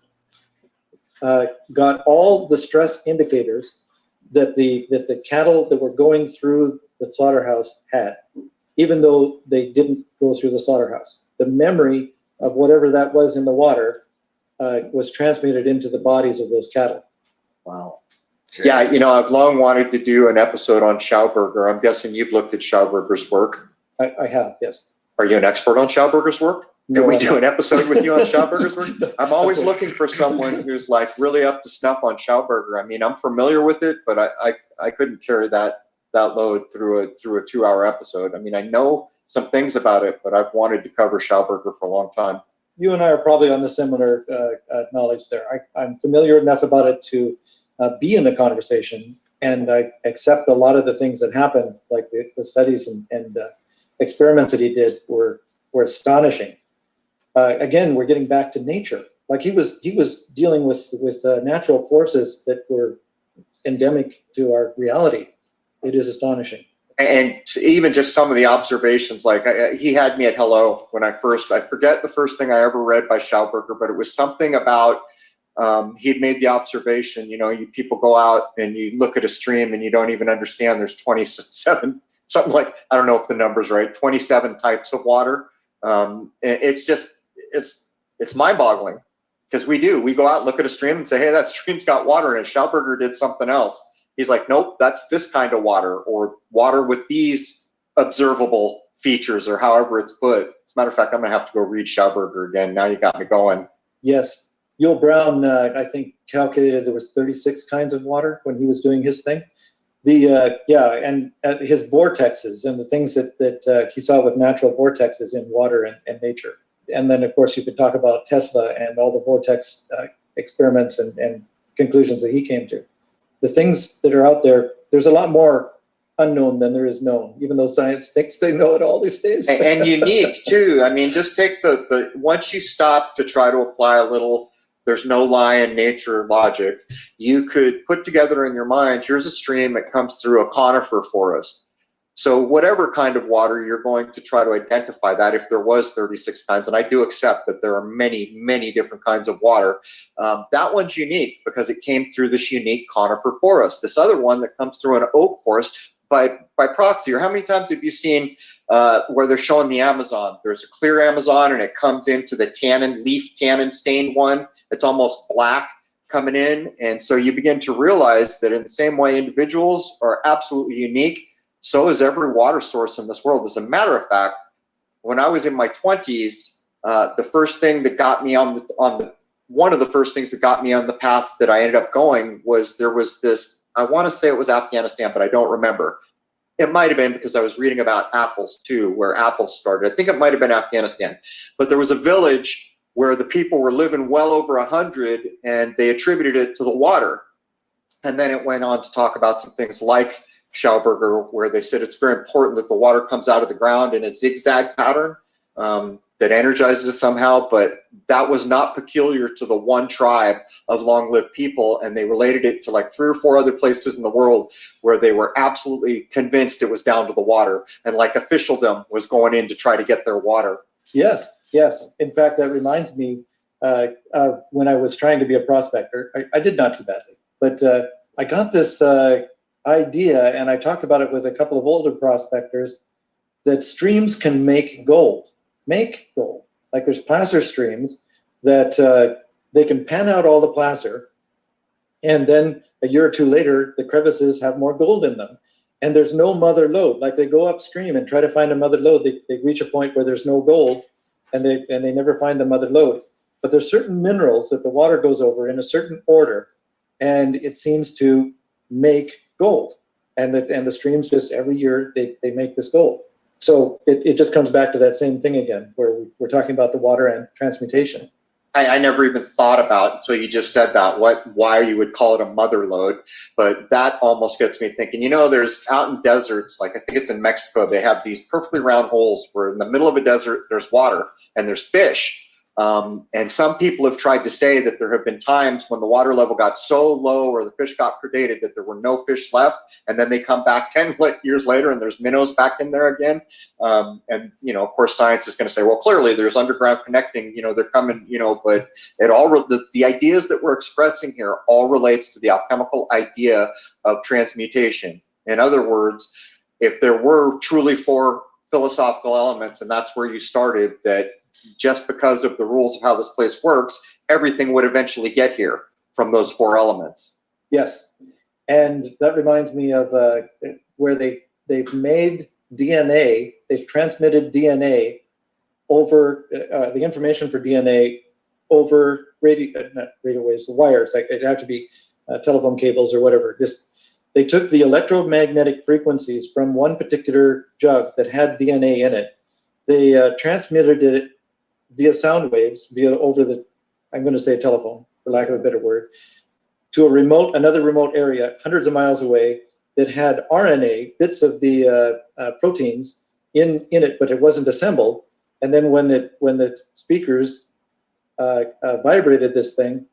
got all the stress indicators that the cattle that were going through the slaughterhouse had, even though they didn't go through the slaughterhouse. The memory of whatever that was in the water was transmitted into the bodies of those cattle. Wow. Yeah, I've long wanted to do an episode on Schauberger. I'm guessing you've looked at Schauberger's work. I have, yes. Are you an expert on Schauberger's work? Can we do an episode with you on Schauberger's work? I'm always looking for someone who's like really up to snuff on Schauberger. I mean, I'm familiar with it, but I couldn't carry that load through a 2-hour episode. I mean, I know some things about it, but I've wanted to cover Schauberger for a long time. You and I are probably on the similar knowledge there. I'm familiar enough about it to be in a conversation, and I accept a lot of the things that happen, like the studies and experiments that he did were astonishing. Again, we're getting back to nature. Like he was dealing with natural forces that were endemic to our reality. It is astonishing. And even just some of the observations, like he had me at hello when I forget the first thing I ever read by Schauberger, but it was something about he'd made the observation, people go out and you look at a stream and you don't even understand there's 27, something like, I don't know if the number's right, 27 types of water. It's mind-boggling, because we go out and look at a stream and say, hey, that stream's got water in it. Schauberger did something else. He's like, nope, that's this kind of water, or water with these observable features, or however it's put. As a matter of fact, I'm going to have to go read Schauberger again. Now you got me going. Yes. Yul Brown, I think, calculated there was 36 kinds of water when he was doing his thing. And his vortexes and the things that he saw with natural vortexes in water and nature. And then, of course, you could talk about Tesla and all the vortex experiments and conclusions that he came to. The things that are out there, there's a lot more unknown than there is known, even though science thinks they know it all these days. And unique too. I mean, just take the once you stop to try to apply a little, there's no lie in nature logic, you could put together in your mind, here's a stream that comes through a conifer forest. So whatever kind of water, you're going to try to identify that if there was 36 kinds, and I do accept that there are many, many different kinds of water. That one's unique because it came through this unique conifer forest. This other one that comes through an oak forest by proxy, or how many times have you seen where they're showing the Amazon? There's a clear Amazon and it comes into the leaf tannin stained one. It's almost black coming in. And so you begin to realize that in the same way individuals are absolutely unique, so is every water source in this world. As a matter of fact, when I was in my 20s, the first thing that got me one of the first things that got me on the path that I ended up going was there was this, I want to say it was Afghanistan, but I don't remember. It might have been because I was reading about apples too, where apples started. I think it might have been Afghanistan. But there was a village where the people were living well over 100 and they attributed it to the water. And then it went on to talk about some things like Schauberger, where they said it's very important that the water comes out of the ground in a zigzag pattern that energizes it somehow, but that was not peculiar to the one tribe of long-lived people, and they related it to like 3 or 4 other places in the world where they were absolutely convinced it was down to the water, and like officialdom was going in to try to get their water. Yes. In fact, that reminds me when I was trying to be a prospector, I did not too badly, but I got this idea, and I talked about it with a couple of older prospectors, that streams can make gold. Like there's placer streams that they can pan out all the placer, and then a year or two later, the crevices have more gold in them. And there's no mother lode. Like they go upstream and try to find a mother lode. They reach a point where there's no gold, and they never find the mother lode. But there's certain minerals that the water goes over in a certain order, and it seems to make gold. And the streams just every year they make this gold. So it just comes back to that same thing again, where we're talking about the water and transmutation. I never even thought about until you just said that why you would call it a mother lode, but that almost gets me thinking. You know, there's out in deserts, like I think it's in Mexico, they have these perfectly round holes where in the middle of a desert there's water and there's fish. And some people have tried to say that there have been times when the water level got so low or the fish got predated that there were no fish left, and then they come back 10 years later and there's minnows back in there again. And, you know, of course, science is going to say, well, clearly there's underground connecting, you know, they're coming, you know, but it all, the ideas that we're expressing here all relates to the alchemical idea of transmutation. In other words, if there were truly 4 philosophical elements, and that's where you started, that just because of the rules of how this place works, everything would eventually get here from those 4 elements. Yes, and that reminds me of where they've made DNA, they've transmitted DNA over the information for DNA over not radio waves, the wires. Like it'd have to be telephone cables or whatever. Just they took the electromagnetic frequencies from one particular jug that had DNA in it. They transmitted it via sound waves, over the, I'm going to say telephone, for lack of a better word, to another remote area, hundreds of miles away, that had RNA, bits of the proteins in it, but it wasn't assembled. And then when the speakers vibrated this thing,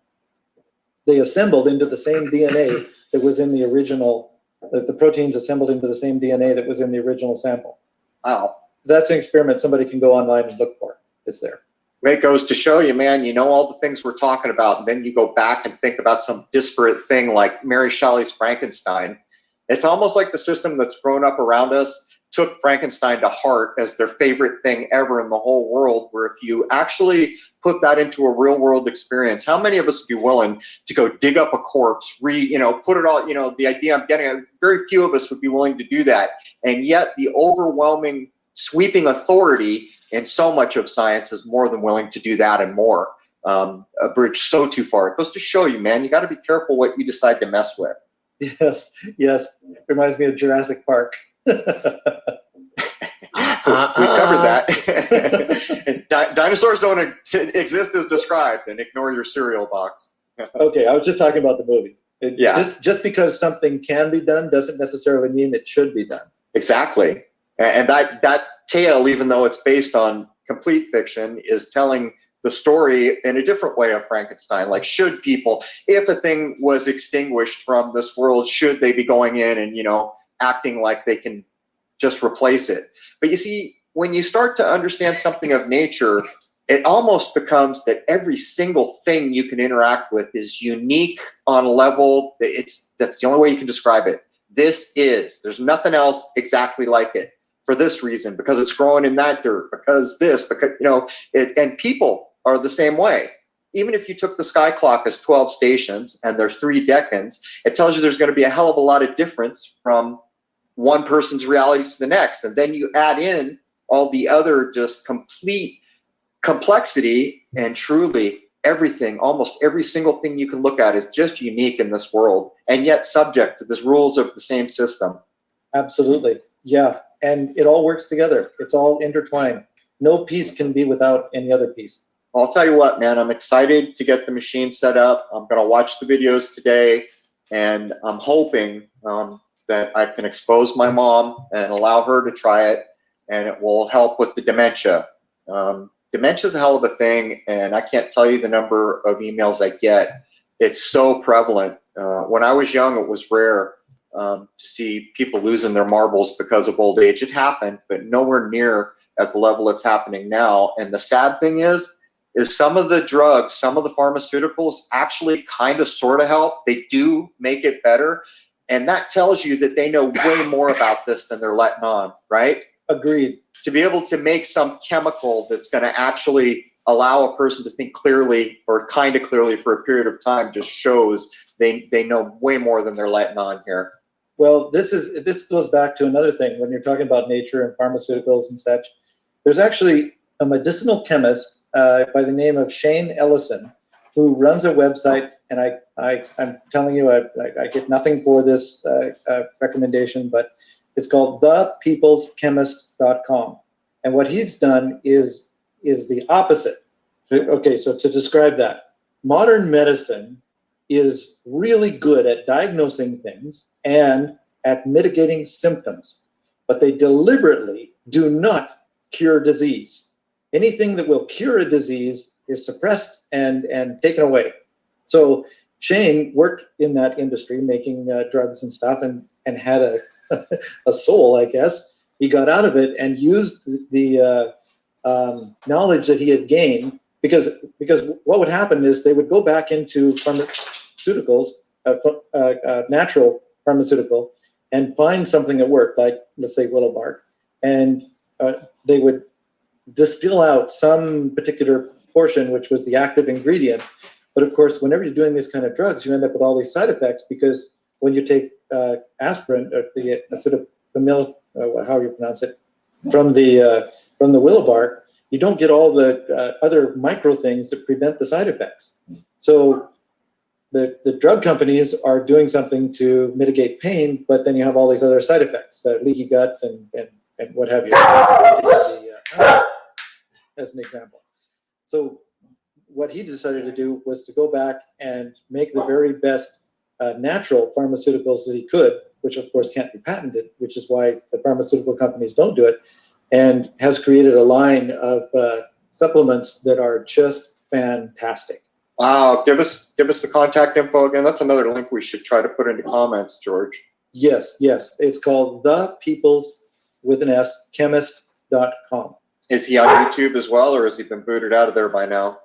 they assembled into the same DNA that was in the original, the proteins assembled into the same DNA that was in the original sample. Wow. That's an experiment somebody can go online and look for. It's there. It goes to show you, man, you know all the things we're talking about, and then you go back and think about some disparate thing like Mary Shelley's Frankenstein. It's almost like the system that's grown up around us took Frankenstein to heart as their favorite thing ever in the whole world, where if you actually put that into a real world experience, how many of us would be willing to go dig up a corpse, put it all, the idea I'm getting, very few of us would be willing to do that. And yet the overwhelming sweeping authority in so much of science is more than willing to do that and more. A bridge so too far. It goes to show you, man, you got to be careful what you decide to mess with. Yes, yes. Reminds me of Jurassic Park. We've covered that. Dinosaurs don't exist as described, and ignore your cereal box. Okay, I was just talking about the movie. Yeah. Just because something can be done doesn't necessarily mean it should be done. Exactly. And that tale, even though it's based on complete fiction, is telling the story in a different way of Frankenstein. Like, should people, if a thing was extinguished from this world, should they be going in and, acting like they can just replace it? But you see, when you start to understand something of nature, it almost becomes that every single thing you can interact with is unique on a level that's the only way you can describe it. There's nothing else exactly like it for this reason, because it's growing in that dirt, because and people are the same way. Even if you took the sky clock as 12 stations and there's 3 decans, it tells you there's going to be a hell of a lot of difference from one person's reality to the next. And then you add in all the other just complete complexity, and truly everything, almost every single thing you can look at is just unique in this world, and yet subject to the rules of the same system. Absolutely. Yeah. And it all works together. It's all intertwined. No piece can be without any other piece. I'll tell you what, man, I'm excited to get the machine set up. I'm going to watch the videos today, and I'm hoping that I can expose my mom and allow her to try it, and it will help with the dementia. Dementia is a hell of a thing, and I can't tell you the number of emails I get. It's so prevalent. When I was young, it was rare to see people losing their marbles because of old age. It happened, but nowhere near at the level it's happening now. And the sad thing is some of the drugs, some of the pharmaceuticals actually kind of sort of help. They do make it better. And that tells you that they know way more about this than they're letting on, right? Agreed. To be able to make some chemical that's going to actually allow a person to think clearly or kind of clearly for a period of time just shows they know way more than they're letting on here. Well, this goes back to another thing when you're talking about nature and pharmaceuticals and such. There's actually a medicinal chemist by the name of Shane Ellison who runs a website, and I'm telling you, I get nothing for this recommendation, but it's called thepeopleschemist.com. And what he's done is the opposite. Okay, so to describe that, modern medicine is really good at diagnosing things and at mitigating symptoms, but they deliberately do not cure disease. Anything that will cure a disease is suppressed and taken away. So Shane worked in that industry, making drugs and stuff, and had a soul, I guess. He got out of it and used the knowledge that he had gained, because what would happen is they would go back into pharmaceuticals, natural pharmaceutical, and find something that worked, like, let's say, willow bark, and they would distill out some particular portion, which was the active ingredient. But of course, whenever you're doing these kind of drugs, you end up with all these side effects, because when you take aspirin, or the acetylphenil, how you pronounce it, from the willow bark, you don't get all the other micro things that prevent the side effects. So the drug companies are doing something to mitigate pain, but then you have all these other side effects, leaky gut and what have you, as an example. So what he decided to do was to go back and make the very best natural pharmaceuticals that he could, which of course can't be patented, which is why the pharmaceutical companies don't do it, and has created a line of supplements that are just fantastic. Wow, give us the contact info again. That's another link we should try to put into comments, George. Yes. It's called thepeopleschemist.com. Is he on YouTube as well, or has he been booted out of there by now?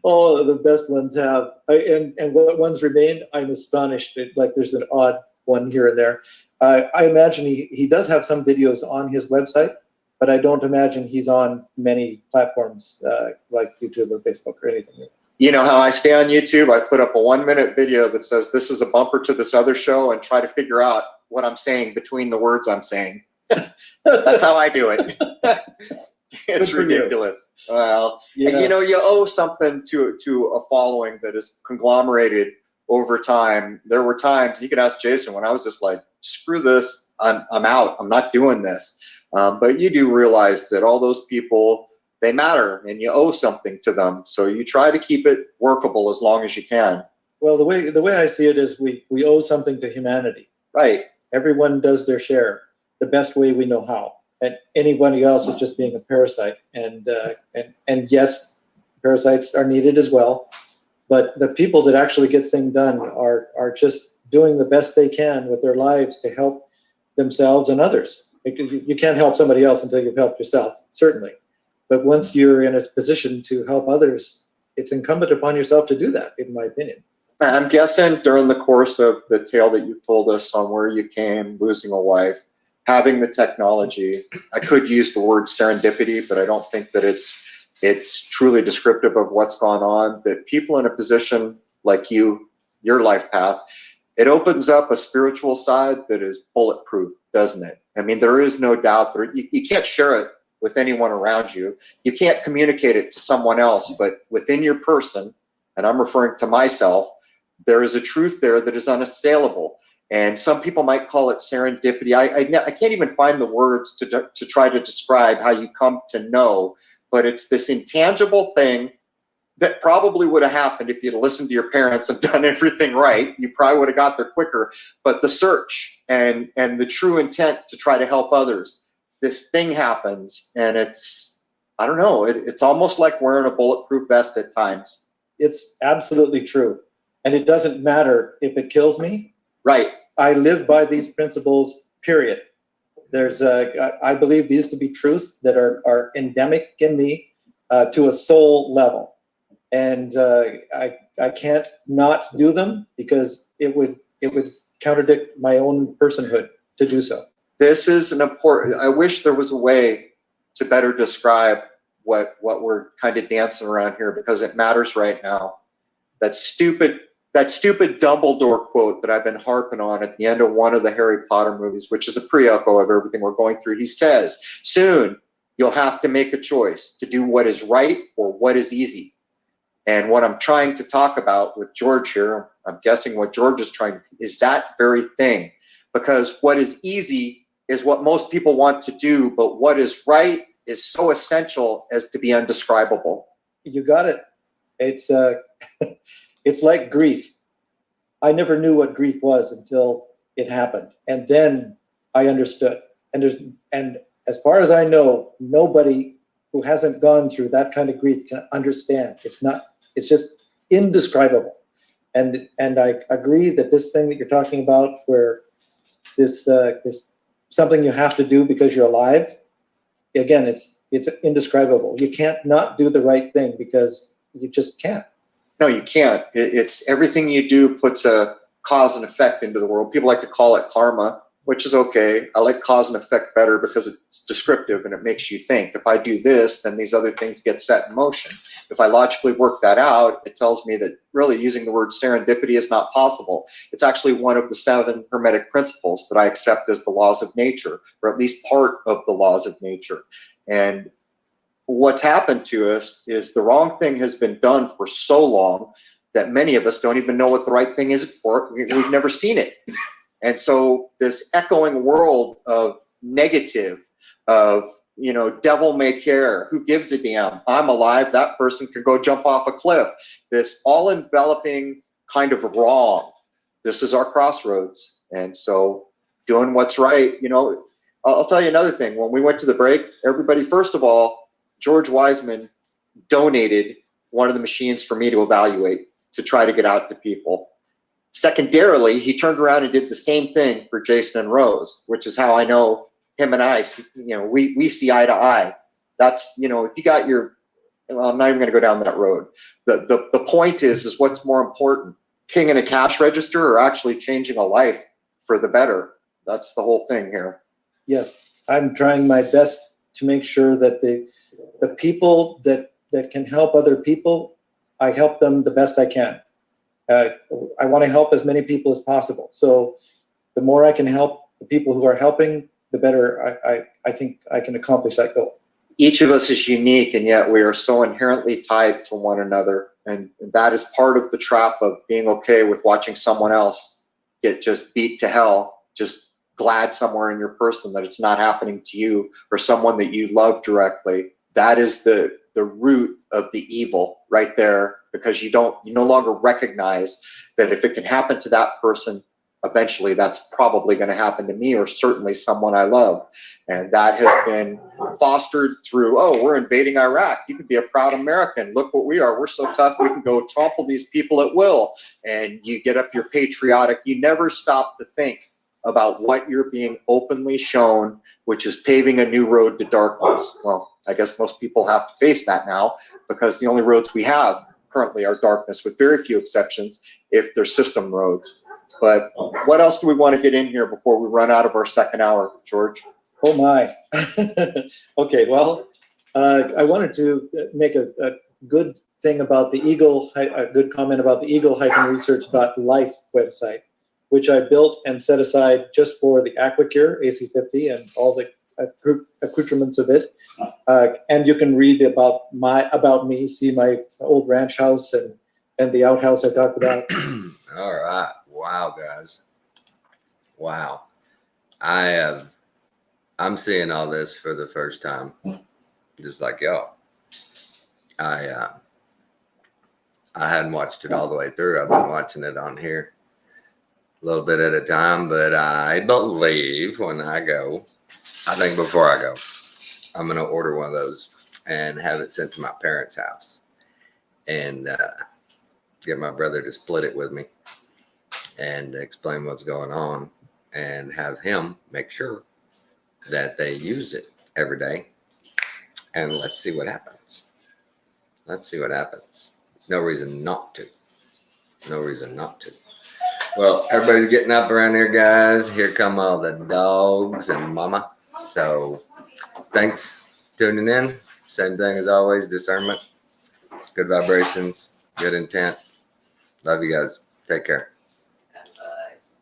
All the best ones have, and what ones remain, I'm astonished. Like, there's an odd one here and there. I imagine he does have some videos on his website, but I don't imagine he's on many platforms like YouTube or Facebook or anything. You know how I stay on YouTube? I put up a 1-minute video that says this is a bumper to this other show, and try to figure out what I'm saying between the words I'm saying. That's how I do it. It's ridiculous. Well, yeah. You owe something to a following that is conglomerated over time. There were times, you could ask Jason, when I was just like, screw this, I'm out, I'm not doing this. But you do realize that all those people, they matter and you owe something to them. So you try to keep it workable as long as you can. Well, the way I see it is we owe something to humanity. Right. Everyone does their share the best way we know how. And anybody else is just being a parasite. And yes, parasites are needed as well. But the people that actually get things done are just doing the best they can with their lives to help themselves and others. You can't help somebody else until you've helped yourself, certainly. But once you're in a position to help others, it's incumbent upon yourself to do that, in my opinion. I'm guessing during the course of the tale that you told us on where you came, losing a wife, having the technology, I could use the word serendipity, but I don't think that it's truly descriptive of what's gone on, that people in a position like you, your life path, it opens up a spiritual side that is bulletproof, doesn't it? I mean, there is no doubt, but you can't share it with anyone around you. You can't communicate it to someone else, but within your person, and I'm referring to myself, there is a truth there that is unassailable. And some people might call it serendipity. I can't even find the words to try to describe how you come to know, but it's this intangible thing that probably would have happened if you'd listened to your parents and done everything right. You probably would have got there quicker. But the search and the true intent to try to help others, this thing happens, and it's, I don't know, it's almost like wearing a bulletproof vest at times. It's absolutely true. And it doesn't matter if it kills me. Right. I live by these principles, period. I believe these to be truths that are endemic in me to a soul level. And I can't not do them because it would contradict my own personhood to do so. This is an important, I wish there was a way to better describe what we're kind of dancing around here, because it matters right now. That stupid Dumbledore quote that I've been harping on at the end of one of the Harry Potter movies, which is a pre-echo of everything we're going through. He says, soon you'll have to make a choice to do what is right or what is easy. And what I'm trying to talk about with George here, I'm guessing what George is trying, is that very thing. Because what is easy is what most people want to do, but what is right is so essential as to be undescribable. You got it. It's it's like grief. I never knew what grief was until it happened, and then I understood. And as far as I know, nobody who hasn't gone through that kind of grief can understand. It's just indescribable. And I agree that this thing that you're talking about, where this something you have to do because you're alive, again, it's indescribable. You can't not do the right thing because you just can't. No, you can't. It's everything you do puts a cause and effect into the world. People like to call it karma, which is okay. I like cause and effect better because it's descriptive and it makes you think. If I do this, then these other things get set in motion. If I logically work that out, it tells me that really using the word serendipity is not possible. It's actually one of the 7 Hermetic principles that I accept as the laws of nature, or at least part of the laws of nature. And what's happened to us is the wrong thing has been done for so long that many of us don't even know what the right thing is for. We've never seen it. And so this echoing world of negative, of, devil may care, who gives a damn, I'm alive, that person could go jump off a cliff. This all enveloping kind of wrong. This is our crossroads. And so doing what's right, I'll tell you another thing. When we went to the break, everybody, first of all, George Wiseman donated one of the machines for me to evaluate to try to get out to people. Secondarily, he turned around and did the same thing for Jason and Rose, which is how I know him and I, we see eye to eye. That's, if you got well, I'm not even going to go down that road. The point is what's more important, pinging a cash register or actually changing a life for the better? That's the whole thing here. Yes, I'm trying my best to make sure that the people that can help other people, I help them the best I can. I want to help as many people as possible. So the more I can help the people who are helping, the better I think I can accomplish that goal. Each of us is unique, and yet we are so inherently tied to one another. And that is part of the trap of being okay with watching someone else get just beat to hell, just glad somewhere in your person that it's not happening to you or someone that you love directly. That is the root of the evil right there, because you no longer recognize that if it can happen to that person, eventually that's probably going to happen to me, or certainly someone I love. And that has been fostered through, oh, we're invading Iraq. You can be a proud American. Look what we are. We're so tough. We can go trample these people at will. And you get up your patriotic. You never stop to think about what you're being openly shown, which is paving a new road to darkness. Well, I guess most people have to face that now, because the only roads we have currently are darkness, with very few exceptions if they're system roads. But what else do we want to get in here before we run out of our second hour, George? Oh my. Okay, well, I wanted to make a good thing about the Eagle, a good comment about the eagle-research.life website, which I built and set aside just for the AquaCure AC50 and all the accoutrements of it. And you can read about me, see my old ranch house and the outhouse I talked about. All right. Wow, guys. Wow. I'm seeing all this for the first time, just like y'all. I hadn't watched it all the way through. I've been watching it on here a little bit at a time, but I believe when I go, I think before I go, I'm going to order one of those and have it sent to my parents' house and get my brother to split it with me and explain what's going on and have him make sure that they use it every day. And let's see what happens. Let's see what happens. No reason not to. No reason not to. Well, everybody's getting up around here, guys. Here come all the dogs and mama. So thanks for tuning in. Same thing as always, discernment, good vibrations, good intent. Love you guys. Take care.